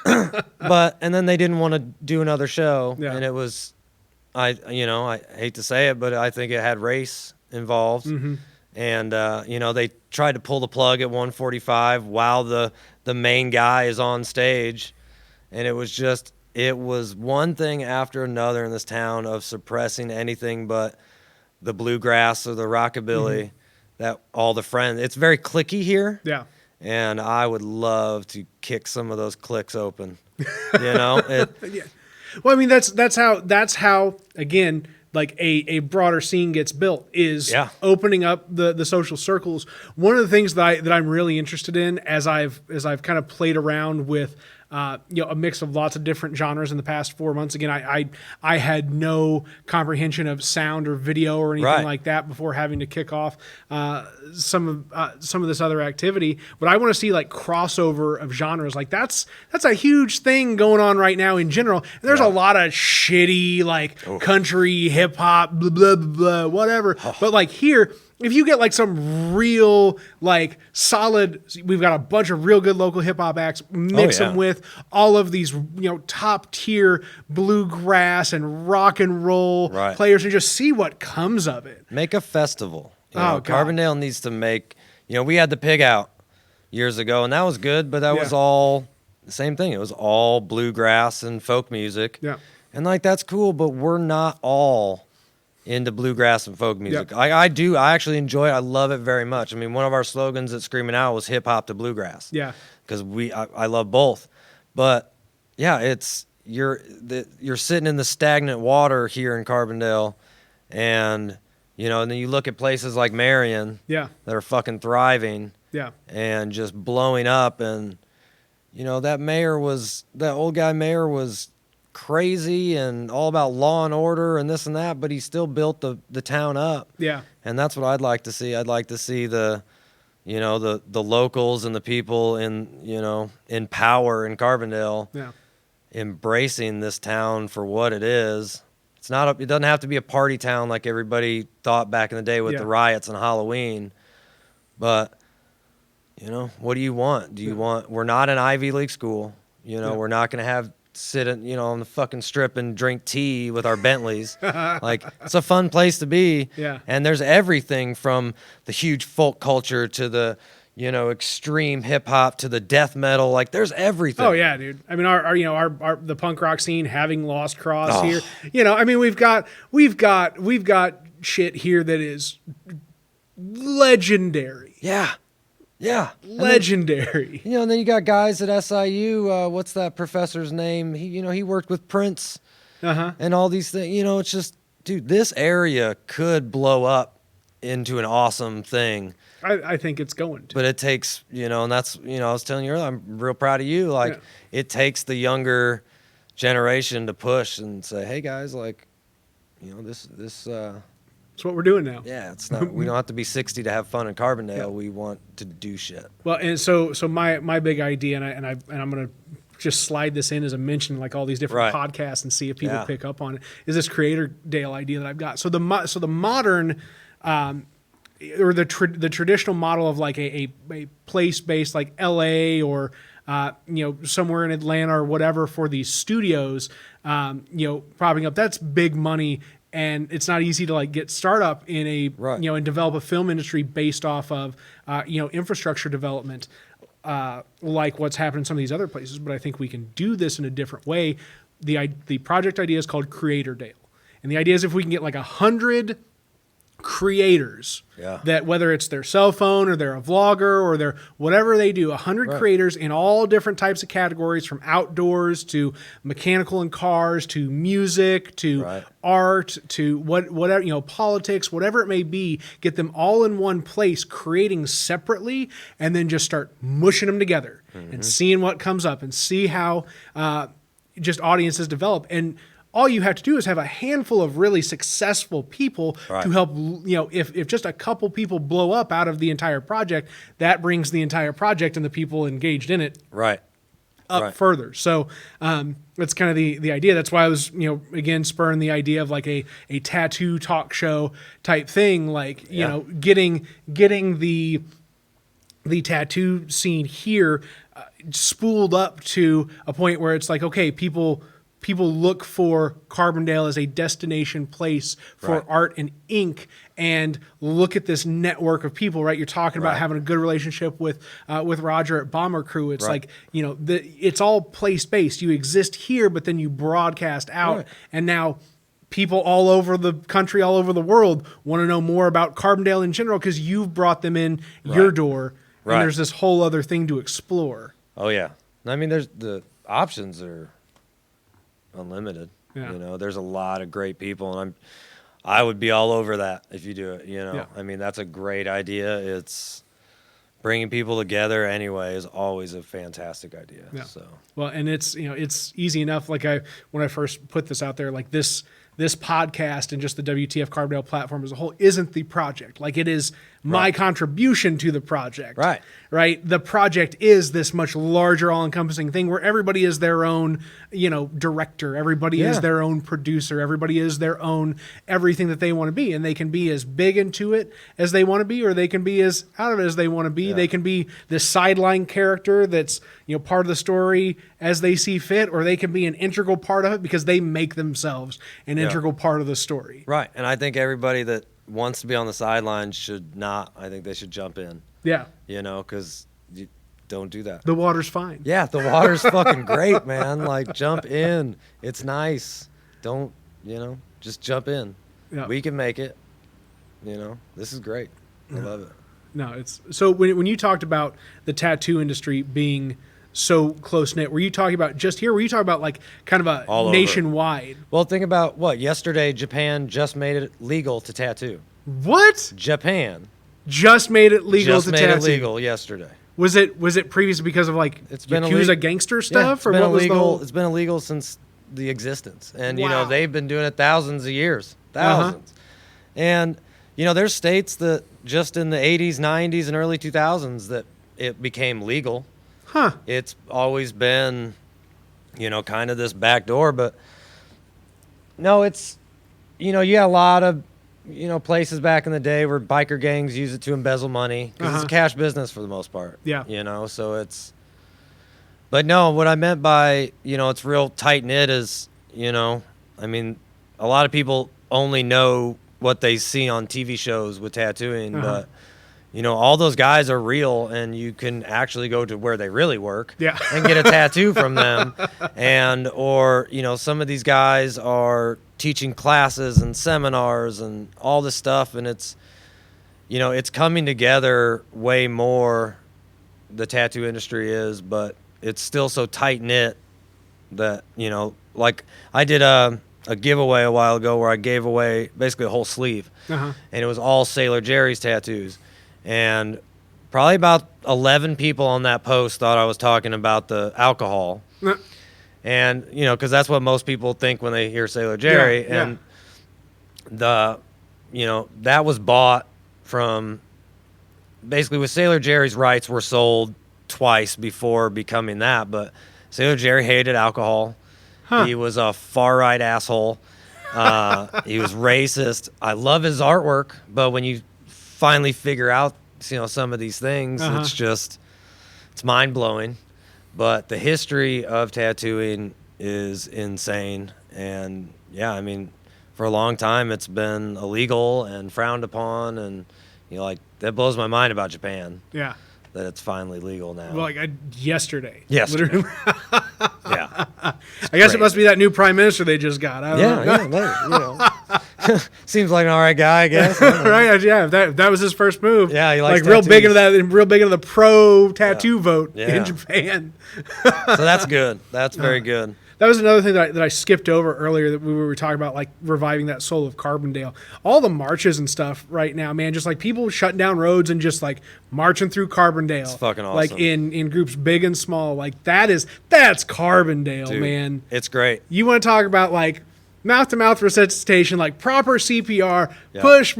And then they didn't want to do another show. Yeah. And it was, I hate to say it, but I think it had race involved. Mm-hmm. And, they tried to pull the plug at 145 while the main guy is on stage. And it was one thing after another in this town of suppressing anything but the bluegrass or the rockabilly that all the friends. It's very cliquey here. Yeah. And I would love to kick some of those cliques open. Yeah. Well, I mean, that's how again, like a broader scene gets built is opening up the social circles. One of the things that I'm really interested in as I've kind of played around with a mix of lots of different genres in the past 4 months. Again, I had no comprehension of sound or video or anything like that before having to kick off some of this other activity. But I want to see like crossover of genres. Like that's a huge thing going on right now in general. And there's a lot of shitty like country, hip hop, blah blah blah, whatever. But like here, if you get like some real like solid, we've got a bunch of real good local hip hop acts, mix them with all of these, top tier bluegrass and rock and roll players and just see what comes of it. Make a festival. God. Carbondale needs to make, we had the Pig Out years ago and that was good, but that was all the same thing. It was all bluegrass and folk music. Yeah. And like, that's cool, but we're not all into bluegrass and folk music. Yep. I actually enjoy it. I love it very much. I mean, one of our slogans at Screaming Out was hip hop to bluegrass. Yeah. Because I love both. But yeah, you're sitting in the stagnant water here in Carbondale, and and then you look at places like Marion that are fucking thriving and just blowing up, and that old guy mayor was crazy and all about law and order and this and that, but he still built the town up. Yeah. And that's what I'd like to see. I'd like to see the locals and the people in power in Carbondale embracing this town for what it is. It doesn't have to be a party town like everybody thought back in the day with the riots and Halloween. But what do you want? We're not an Ivy League school. We're not going to sit on the fucking strip and drink tea with our Bentleys. Like, it's a fun place to be. Yeah. And there's everything from the huge folk culture to the extreme hip hop to the death metal. Like, there's everything. Oh yeah, dude. I mean, our the punk rock scene having Lost Cross here. I mean, we've got shit here that is legendary. Yeah. Yeah. Legendary. And then you got guys at SIU, what's that professor's name? He worked with Prince and all these things. It's just, dude, this area could blow up into an awesome thing. I think it's going to. But it takes, and that's, I was telling you earlier, I'm real proud of you. Like, it takes the younger generation to push and say, hey, guys, like, this That's what we're doing now. Yeah, it's not. We don't have to be 60 to have fun in Carbondale. Yeah. We want to do shit. Well, and so my big idea, and I'm gonna just slide this in as a mention, like all these different podcasts, and see if people pick up on it. Is this Creator Dale idea that I've got? So the modern, or the traditional model of like a place based like L.A. or somewhere in Atlanta or whatever for these studios, propping up. That's big money. And it's not easy to like get startup in a and develop a film industry based off of infrastructure development, like what's happened in some of these other places. But I think we can do this in a different way. The project idea is called Creator Dale, and the idea is if we can get like 100 creators that, whether it's their cell phone or they're a vlogger or they're whatever they do, 100 creators in all different types of categories, from outdoors to mechanical and cars to music to art to whatever, politics, whatever it may be, get them all in one place creating separately, and then just start mushing them together and seeing what comes up and see how just audiences develop. And all you have to do is have a handful of really successful people to help, if just a couple people blow up out of the entire project, that brings the entire project and the people engaged in it up Right. further. So that's kind of the idea. That's why I was, again, spurring the idea of like a tattoo talk show type thing, like, getting the tattoo scene here spooled up to a point where it's like, okay, people look for Carbondale as a destination place for Right. art and ink, and look at this network of people, right? You're talking about Right. having a good relationship with Roger at Bomber Crew. It's Right. like, it's all place-based. You exist here, but then you broadcast out. Right. And now people all over the country, all over the world want to know more about Carbondale in general because you've brought them in your Right. door. Right. And there's this whole other thing to explore. Oh yeah. I mean, there's the options are unlimited. Yeah. There's a lot of great people, and I would be all over that if you do it. Yeah. I mean, that's a great idea. It's bringing people together anyway is always a fantastic idea. Yeah. So Well, and it's it's easy enough. Like when I first put this out there, like this podcast and just the WTF Carbondale platform as a whole isn't the project. Like it is my Right. contribution to the project. Right. Right. The project is this much larger, all-encompassing thing where everybody is their own, director. Everybody is Yeah. their own producer. Everybody is their own everything that they want to be, and they can be as big into it as they want to be, or they can be as out of it as they want to be. Yeah. They can be this sideline character that's part of the story as they see fit, or they can be an integral part of it because they make themselves an integral part of the story. right, and I think everybody that wants to be on the sidelines should not. I think they should jump in. Yeah, Because you don't do that. the water's fine. Yeah, the water's fucking great, man. Like, jump in. It's nice. Don't, just jump in. Yeah. We can make it. This is great. I love it. No, it's so when you talked about the tattoo industry being so close knit, were you talking about just here? Were you talking about like kind of a All over. nationwide? Well, think about yesterday Japan just made it legal to tattoo. What? Japan Just made it legal just to made tattoo. it legal yesterday. Was it previous because of like It's been Yakuza illegal. gangster stuff, it's or been what was the illegal. whole? It's been illegal since the existence, and Wow. they've been doing it thousands of years, thousands. And there's states that just in the 80s, 90s, and early 2000s that it became legal. Huh? It's always been, kind of this back door, but no, it's, you got a lot of, places back in the day where biker gangs use it to embezzle money because it's a cash business for the most part. Yeah. So it's, but no, what I meant by, it's real tight knit is, I mean, a lot of people only know what they see on TV shows with tattooing, but all those guys are real, and you can actually go to where they really work and get a tattoo from them. Or some of these guys are teaching classes and seminars and all this stuff, and it's, it's coming together way more, the tattoo industry is, but it's still so tight knit that, like I did a giveaway a while ago where I gave away basically a whole sleeve, and it was all Sailor Jerry's tattoos. And probably about 11 people on that post thought I was talking about the alcohol. And, because that's what most people think when they hear Sailor Jerry. Yeah, and that was bought from, basically with Sailor Jerry's rights were sold twice before becoming that. But Sailor Jerry hated alcohol. He was a far-right asshole. He was racist. I love his artwork, but when you finally figure out some of these things, it's mind-blowing. But the history of tattooing is insane, and I mean, for a long time it's been illegal and frowned upon, and that blows my mind about Japan. Yeah. That it's finally legal now. Well, like Yesterday. Literally. Yeah. I guess it must be that new prime minister they just got. I don't know. Seems like an all right guy, I guess. I don't know. Right? Yeah. If that was his first move. Yeah, he likes like real big into tattoos. that, real big into the pro tattoo vote Yeah. in Japan. So that's good. That's very good. That was another thing that I skipped over earlier that we were talking about, like reviving that soul of Carbondale. All the marches and stuff right now, man, just like people shutting down roads and just like marching through Carbondale. It's fucking awesome. Like in groups big and small. Like that's Carbondale, Dude, man. It's great. You want to talk about like mouth-to-mouth resuscitation, like proper CPR, Yeah. push,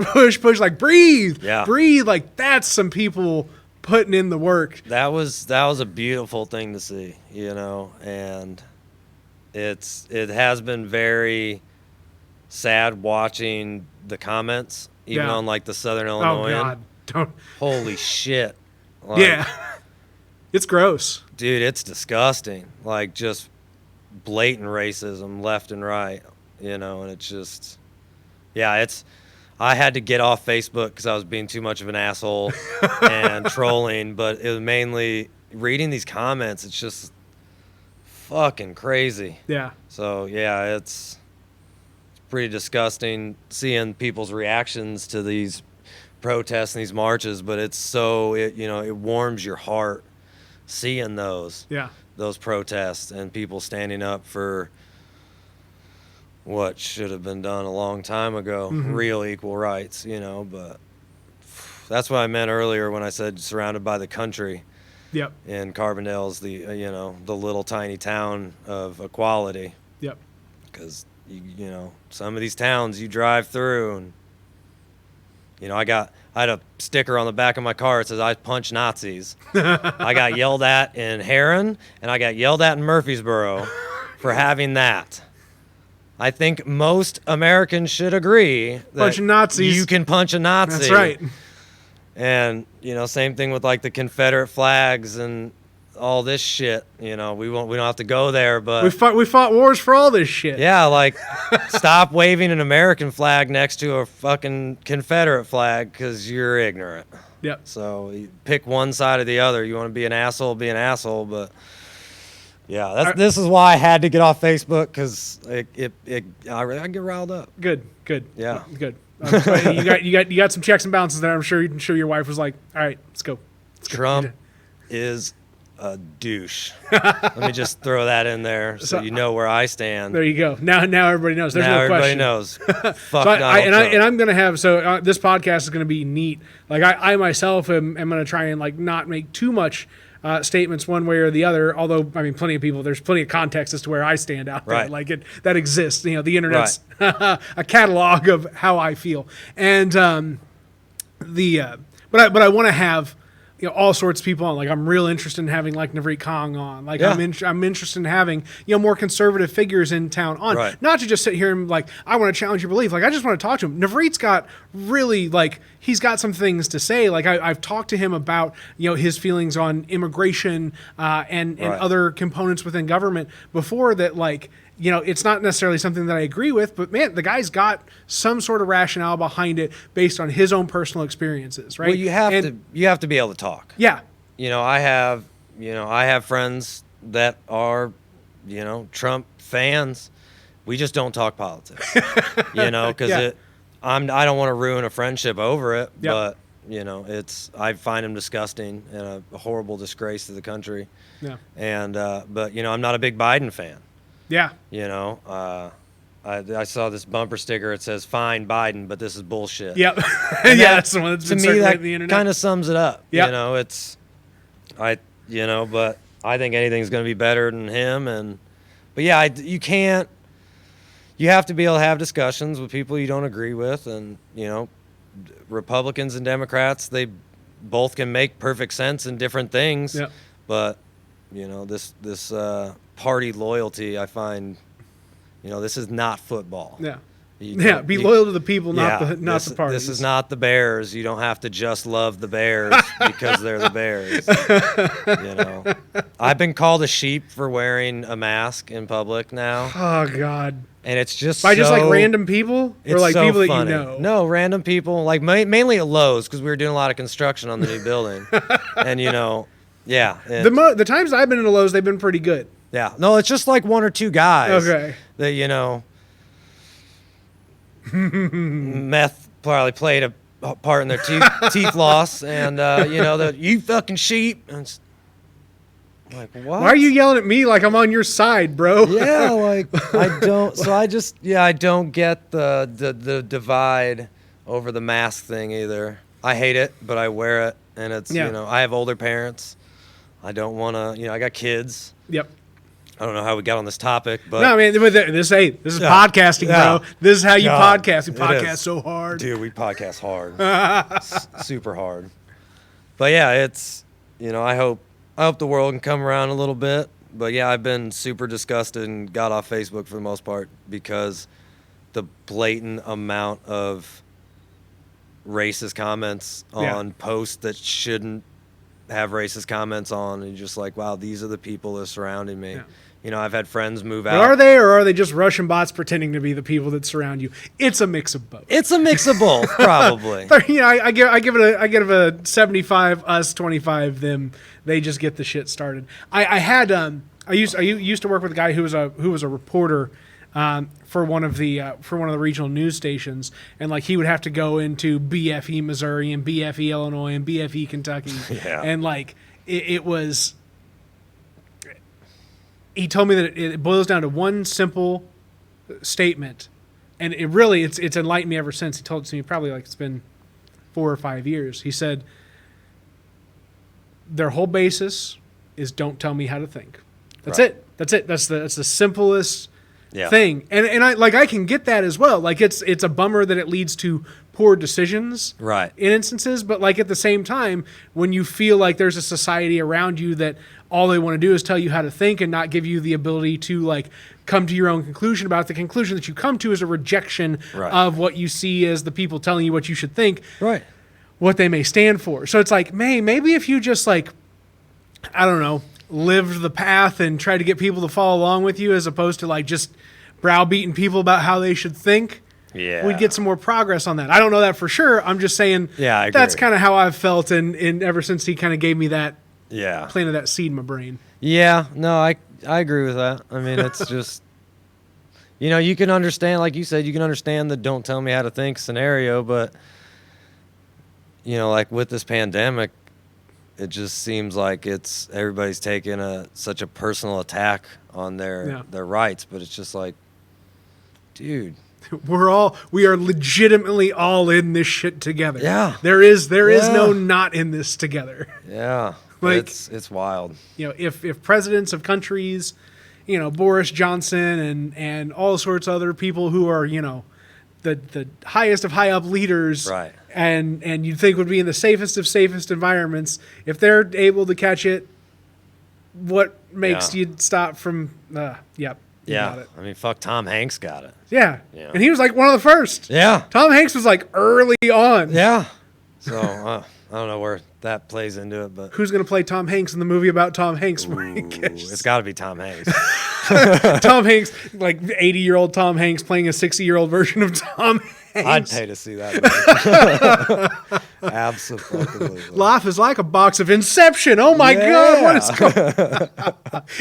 like breathe, Yeah. breathe. Like that's some people putting in the work. That was a beautiful thing to see, and it has been very sad watching the comments, even on like the Southern Illinois. Oh God, don't. Holy shit. Like, Yeah. It's gross. Dude, it's disgusting. Like just blatant racism left and right, and it's just, I had to get off Facebook because I was being too much of an asshole and trolling, but it was mainly reading these comments. It's just fucking crazy. Yeah. So, yeah, it's pretty disgusting seeing people's reactions to these protests and these marches, but it's so, it warms your heart seeing those protests and people standing up for what should have been done a long time ago, real equal rights, but that's what I meant earlier when I said surrounded by the country. Yep. And Carbondale's the little tiny town of equality. Yep. Because, some of these towns you drive through and, I had a sticker on the back of my car that says I punch Nazis. I got yelled at in Heron and I got yelled at in Murfreesboro for having that. I think most Americans should agree that punching Nazis. You can punch a Nazi. That's right. And, same thing with like the Confederate flags and all this shit. We don't have to go there, but we fought wars for all this shit. Yeah, like stop waving an American flag next to a fucking Confederate flag because you're ignorant. Yep. So you pick one side or the other. You want to be an asshole, but yeah, this is why I had to get off Facebook because I get riled up. Good. Yeah. Good. You got some checks and balances there. I'm sure your wife was like, all right, let's go. Trump is a douche. Let me just throw that in there so you know where I stand. There you go. Now everybody knows. There's no everybody question. knows. Fuck So Donald Trump. I'm gonna have this podcast is gonna be neat. Like I myself am gonna try and like not make too much statements one way or the other. Although I mean, there's plenty of context as to where I stand out there. Right. Like that exists. The internet's a catalog of how I feel. And but I want to have all sorts of people on. Like I'm real interested in having like Navreet Kong on. Like I'm interested in having more conservative figures in town on. Right. Not to just sit here and like I want to challenge your belief. Like I just want to talk to him. Navreet's got really like he's got some things to say. Like I've talked to him about his feelings on immigration and other components within government before that. Like it's not necessarily something that I agree with, but man, the guy's got some sort of rationale behind it based on his own personal experiences, right? Well, you have to be able to talk. Yeah. I have friends that are, Trump fans. We just don't talk politics, because I don't want to ruin a friendship over it, but I find him disgusting and a horrible disgrace to the country. Yeah. And but I'm not a big Biden fan. Yeah. I saw this bumper sticker. It says "Fine Biden," but this is bullshit. Yep. That's the one that's been circulating the internet. Kind of sums it up. Yep. But I think anything's going to be better than him. But yeah, you have to be able to have discussions with people you don't agree with, and Republicans and Democrats, they both can make perfect sense in different things. Yep. But this party loyalty, I find, this is not football. Yeah. Be loyal to the people, not the parties. This is not the Bears. You don't have to just love the Bears because they're the Bears. I've been called a sheep for wearing a mask in public now. Oh God. And it's just just like random people, or like people funny. that you know. No, random people, like mainly at Lowe's because we were doing a lot of construction on the new building, and yeah. The times I've been in the Lowe's, they've been pretty good. Yeah. No, it's just like one or two guys. Okay. That meth probably played a part in their teeth loss, and you fucking sheep. And it's like, what? Why are you yelling at me like I'm on your side, bro? Yeah, like I don't. So I don't get the divide over the mask thing either. I hate it, but I wear it, and it's I have older parents. I don't want to. I got kids. Yep. I don't know how we got on this topic, but no, I mean, this is podcasting, bro. This is how you podcast. You podcast so hard, dude. We podcast hard, super hard. But yeah, it's, I hope the world can come around a little bit. But yeah, I've been super disgusted and got off Facebook for the most part because the blatant amount of racist comments on posts that shouldn't have racist comments on, and you're just like, wow, these are the people that are surrounding me. I've had friends move out. Are they, or are they just Russian bots pretending to be the people that surround you? It's a mix of both. It's a mix of both, probably. I give it a 75 us, 25 them. They just get the shit started. I used to work with a guy who was a reporter for one of the regional news stations, and like he would have to go into BFE Missouri and BFE Illinois and BFE Kentucky, and like it was. He told me that it boils down to one simple statement, and it's enlightened me ever since. He told it to me probably like it's been 4 or 5 years. He said their whole basis is don't tell me how to think. That's it. That's it. That's the simplest thing. And I can get that as well. Like it's a bummer that it leads to poor decisions in instances, but like at the same time, when you feel like there's a society around you that all they want to do is tell you how to think and not give you the ability to like come to your own conclusion about the conclusion that you come to is a rejection of what you see as the people telling you what you should think, what they may stand for. So it's like, maybe if you just like, I don't know, lived the path and tried to get people to follow along with you as opposed to like just browbeating people about how they should think, we'd get some more progress on that. I don't know that for sure. I'm just saying that's kind of how I've felt and ever since he kind of gave me that planted that seed in my brain. Yeah, no, I agree with that. I mean, it's just, you can understand, like you said, you can understand the don't tell me how to think scenario, but, like with this pandemic, it just seems like everybody's taking such a personal attack on their rights, but it's just like, dude. We are legitimately all in this shit together. Yeah. There is no not in this together. Yeah. Like it's wild. If presidents of countries, Boris Johnson and all sorts of other people who are, the highest of high up leaders, and you'd think would be in the safest of safest environments, if they're able to catch it, what makes you stop from? Yeah, I mean, fuck, Tom Hanks got it. Yeah, and he was like one of the first. Yeah, Tom Hanks was like early on. Yeah, so I don't know where that plays into it, but who's gonna play Tom Hanks in the movie about Tom Hanks? It's got to be Tom Hanks. Tom Hanks, like 80-year-old Tom Hanks playing a 60-year-old version of Tom Hanks. I'd pay to see that movie. Absolutely. Life is like a box of Inception. Oh my God, what is going?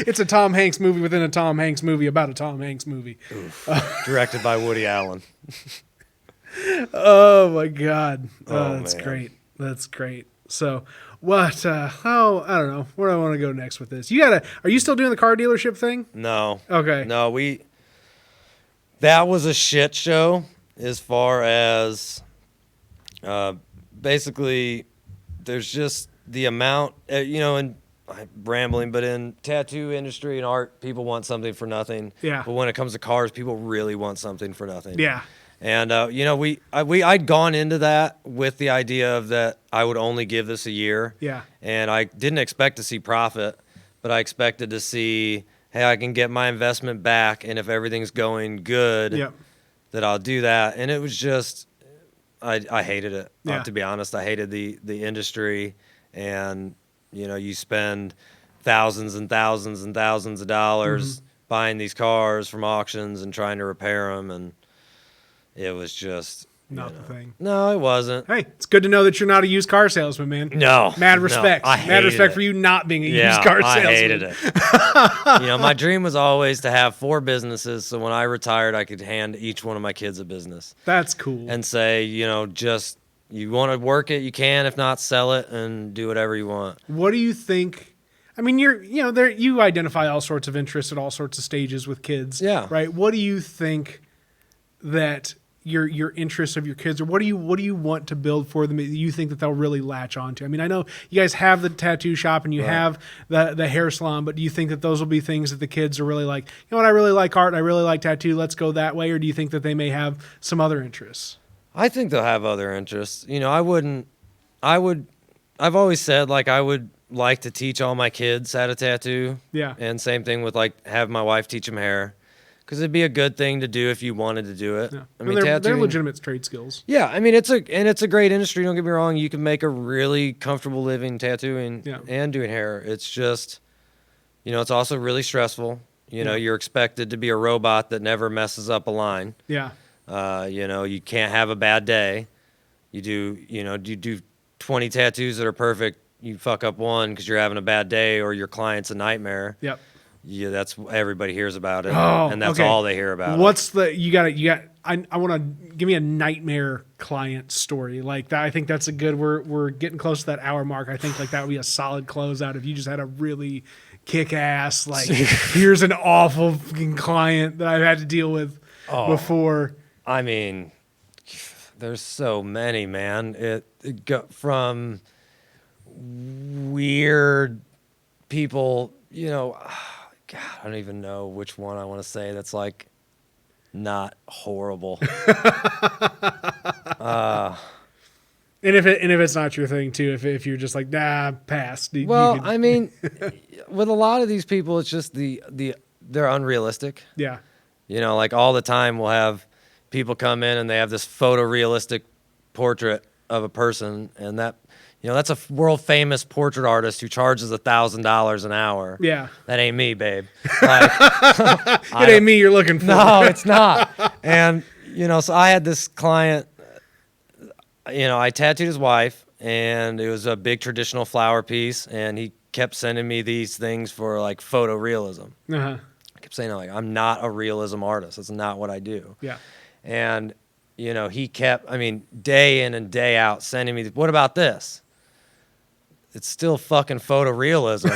It's a Tom Hanks movie within a Tom Hanks movie about a Tom Hanks movie. Directed by Woody Allen. Oh my God, that's great. That's great. So what? I don't know. Where do I want to go next with this? Are you still doing the car dealership thing? No. Okay. No, that was a shit show as far as, basically there's just the amount, and I'm rambling, but in tattoo industry and art, people want something for nothing. Yeah. But when it comes to cars, people really want something for nothing. Yeah. And, I'd gone into that with the idea of that I would only give this a year. Yeah. And I didn't expect to see profit, but I expected to see, hey, I can get my investment back, and if everything's going good, that I'll do that. And it was just, I hated it. To be honest, I hated the industry, and, you spend thousands and thousands and thousands of dollars buying these cars from auctions and trying to repair them, and it was just not the thing. No, it wasn't. Hey, it's good to know that you're not a used car salesman, man. No. Mad respect. Mad respect for you not being a used car salesman. I hated it. My dream was always to have 4 businesses, so when I retired, I could hand each one of my kids a business. That's cool. And say, just you want to work it, you can. If not, sell it and do whatever you want. What do you think? I mean, you identify all sorts of interests at all sorts of stages with kids. Yeah. Right. What do you think that your interests of your kids, or what do you want to build for them that you think that they'll really latch onto? I mean, I know you guys have the tattoo shop and you have the hair salon, but do you think that those will be things that the kids are really like, I really like art, I really like tattoo, let's go that way? Or do you think that they may have some other interests? I think they'll have other interests. I would I've always said like I would like to teach all my kids how to tattoo. Yeah. And same thing with like have my wife teach them hair, because it'd be a good thing to do if you wanted to do it. Yeah. I mean, they're tattooing, legitimate trade skills. Yeah, I mean it's a great industry. Don't get me wrong. You can make a really comfortable living tattooing and doing hair. It's just, it's also really stressful. You're expected to be a robot that never messes up a line. Yeah. You can't have a bad day. You do 20 tattoos that are perfect. You fuck up one because you're having a bad day or your client's a nightmare. Yep. Yeah, that's everybody hears about it, Oh, and that's okay. all they hear about. What's the I want to give me a nightmare client story like that. I think that's a good. We're getting close to that hour mark. I think like that would be a solid closeout if you just had a really kick ass like here's an awful fucking client that I've had to deal with before. I mean, there's so many, man. It go from weird people, God, I don't even know which one I want to say that's like not horrible. And if it's not your thing too, if you're just like nah, pass. Well, I mean, with a lot of these people, it's just they're unrealistic. Yeah. Like all the time we'll have people come in and they have this photorealistic portrait of a person, and that's a world famous portrait artist who charges $1,000 an hour. Yeah. That ain't me, babe. Like, it ain't me you're looking for. No, it's not. And, so I had this client, I tattooed his wife, and it was a big traditional flower piece, and he kept sending me these things for like photorealism. Uh-huh. I kept saying, like, I'm not a realism artist. That's not what I do. Yeah. And, he kept, day in and day out sending me, what about this? It's still fucking photorealism.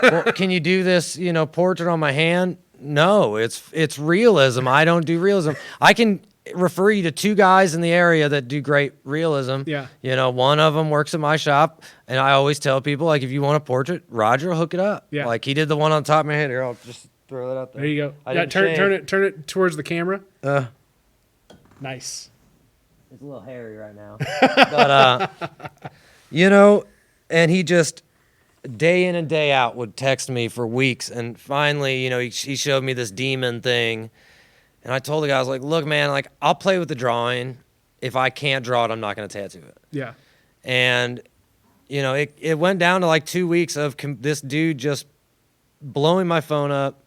Well, can you do this, portrait on my hand? No, it's realism. I don't do realism. I can refer you to 2 guys in the area that do great realism. Yeah. One of them works at my shop, and I always tell people, like, if you want a portrait, Roger will hook it up. Yeah. Like, he did the one on top of my head. Here, I'll just throw that out there. There you go. Yeah, turn it towards the camera. Nice. It's a little hairy right now. But, and he just day in and day out would text me for weeks. And finally, he showed me this demon thing. And I told the guy, I was like, look, man, like, I'll play with the drawing. If I can't draw it, I'm not going to tattoo it. Yeah. And, it went down to like 2 weeks of this dude just blowing my phone up,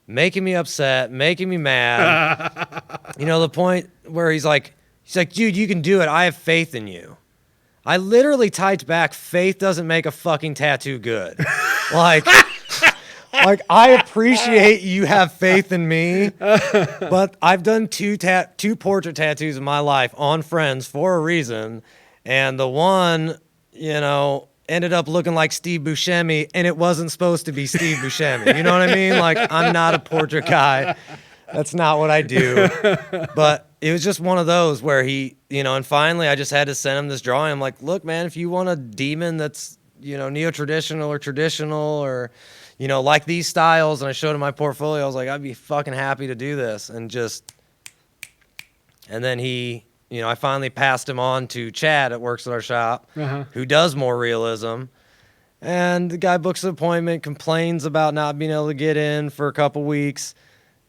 making me upset, making me mad. The point where he's like, dude, you can do it. I have faith in you. I literally typed back, faith doesn't make a fucking tattoo good. Like I appreciate you have faith in me, but I've done two portrait tattoos in my life on friends for a reason. And the one, ended up looking like Steve Buscemi, and it wasn't supposed to be Steve Buscemi. You know what I mean? Like, I'm not a portrait guy. That's not what I do. But it was just one of those where he, and finally I just had to send him this drawing. I'm like, look, man, if you want a demon that's, neo-traditional or traditional or, like these styles, and I showed him my portfolio, I was like, I'd be fucking happy to do this. And then he, I finally passed him on to Chad that works at our shop, who does more realism. And the guy books an appointment, complains about not being able to get in for a couple weeks,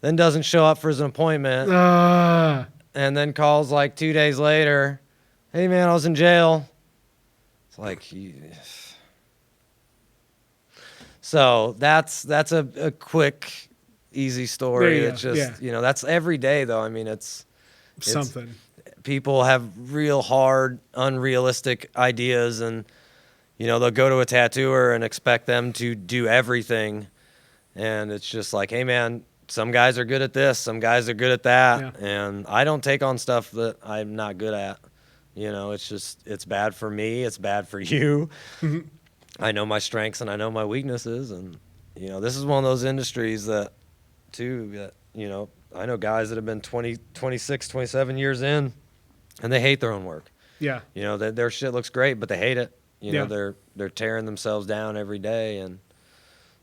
then doesn't show up for his appointment, and then calls like 2 days later, hey, man, I was in jail. It's like, so that's a quick, easy story. It's just, that's every day, though. It's something. People have real hard, unrealistic ideas, and, they'll go to a tattooer and expect them to do everything. And it's just like, hey, man, some guys are good at this, some guys are good at that, and I don't take on stuff that I'm not good at. It's bad for me, it's bad for you. I know my strengths and I know my weaknesses, and this is one of those industries that I know guys that have been 20, 26, 27 years in, and they hate their own work. Yeah. Their shit looks great, but they hate it. They're tearing themselves down every day, and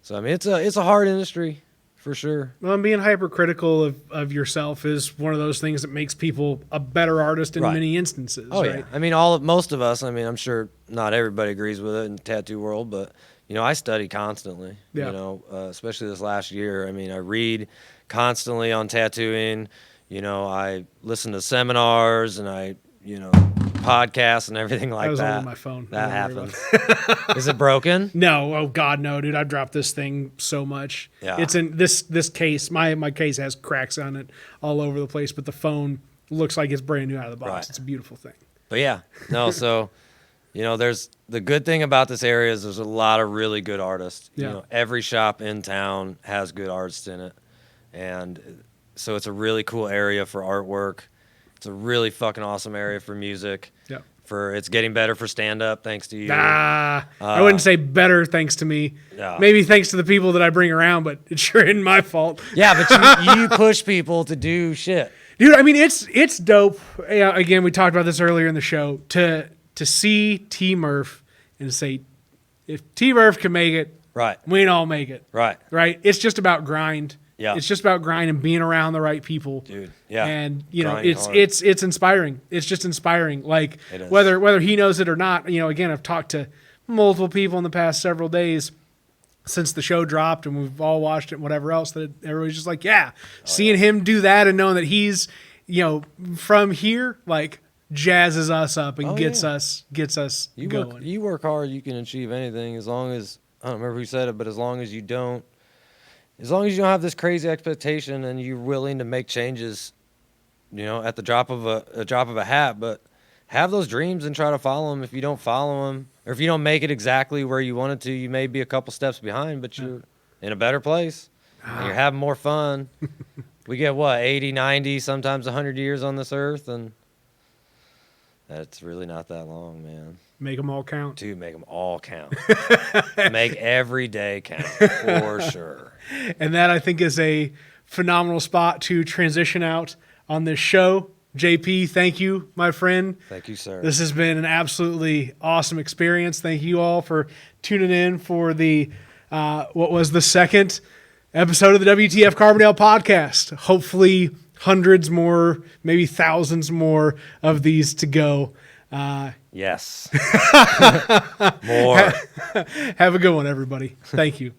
so it's a hard industry. for sure. Well, and being hypercritical of yourself is one of those things that makes people a better artist in Right. many instances. Oh right? yeah. I mean, most of us. I mean, I'm sure not everybody agrees with it in the tattoo world, but I study constantly. Yeah. Especially this last year. I mean, I read constantly on tattooing. I listen to seminars and I podcasts and everything like that. That was all on my phone. That Don't worry happens. Is it broken? No, oh God, no, dude! I've dropped this thing so much. Yeah. It's in this case. My case has cracks on it all over the place, but the phone looks like it's brand new out of the box. Right. It's a beautiful thing. But yeah, no. So, there's the good thing about this area is there's a lot of really good artists. Yeah. Every shop in town has good artists in it, and so it's a really cool area for artwork. It's a really fucking awesome area for music. Yeah. It's getting better for stand up thanks to you. I wouldn't say better thanks to me. Yeah. Maybe thanks to the people that I bring around, but it sure isn't my fault. Yeah, but you push people to do shit. Dude, I mean it's dope. Again, we talked about this earlier in the show to see T Murph and say, if T Murph can make it, Right. we can all make it. Right. Right? It's just about grind. Yeah. It's just about grind and being around the right people. Dude. Yeah. And Grinding hard. it's inspiring. It's just inspiring. Like It is. whether he knows it or not, again, I've talked to multiple people in the past several days since the show dropped and we've all watched it and whatever else, that everybody's just like, seeing him do that and knowing that he's, from here, like jazzes us up and gets us going. You work hard, you can achieve anything as long as, I don't remember who said it, but as long as you don't have this crazy expectation and you're willing to make changes, at the drop of a hat, but have those dreams and try to follow them. If you don't follow them, or if you don't make it exactly where you wanted to, you may be a couple steps behind, but you're in a better place and you're having more fun. We get 80, 90, sometimes 100 years on this earth, and that's really not that long, man. Make them all count. Dude, make them all count. Make every day count, for sure. And that, I think, is a phenomenal spot to transition out on this show. JP, thank you, my friend. Thank you, sir. This has been an absolutely awesome experience. Thank you all for tuning in for the what was the second episode of the WTF Carbondale podcast. Hopefully hundreds more, maybe thousands more of these to go. Yes. More. Have a good one, everybody. Thank you.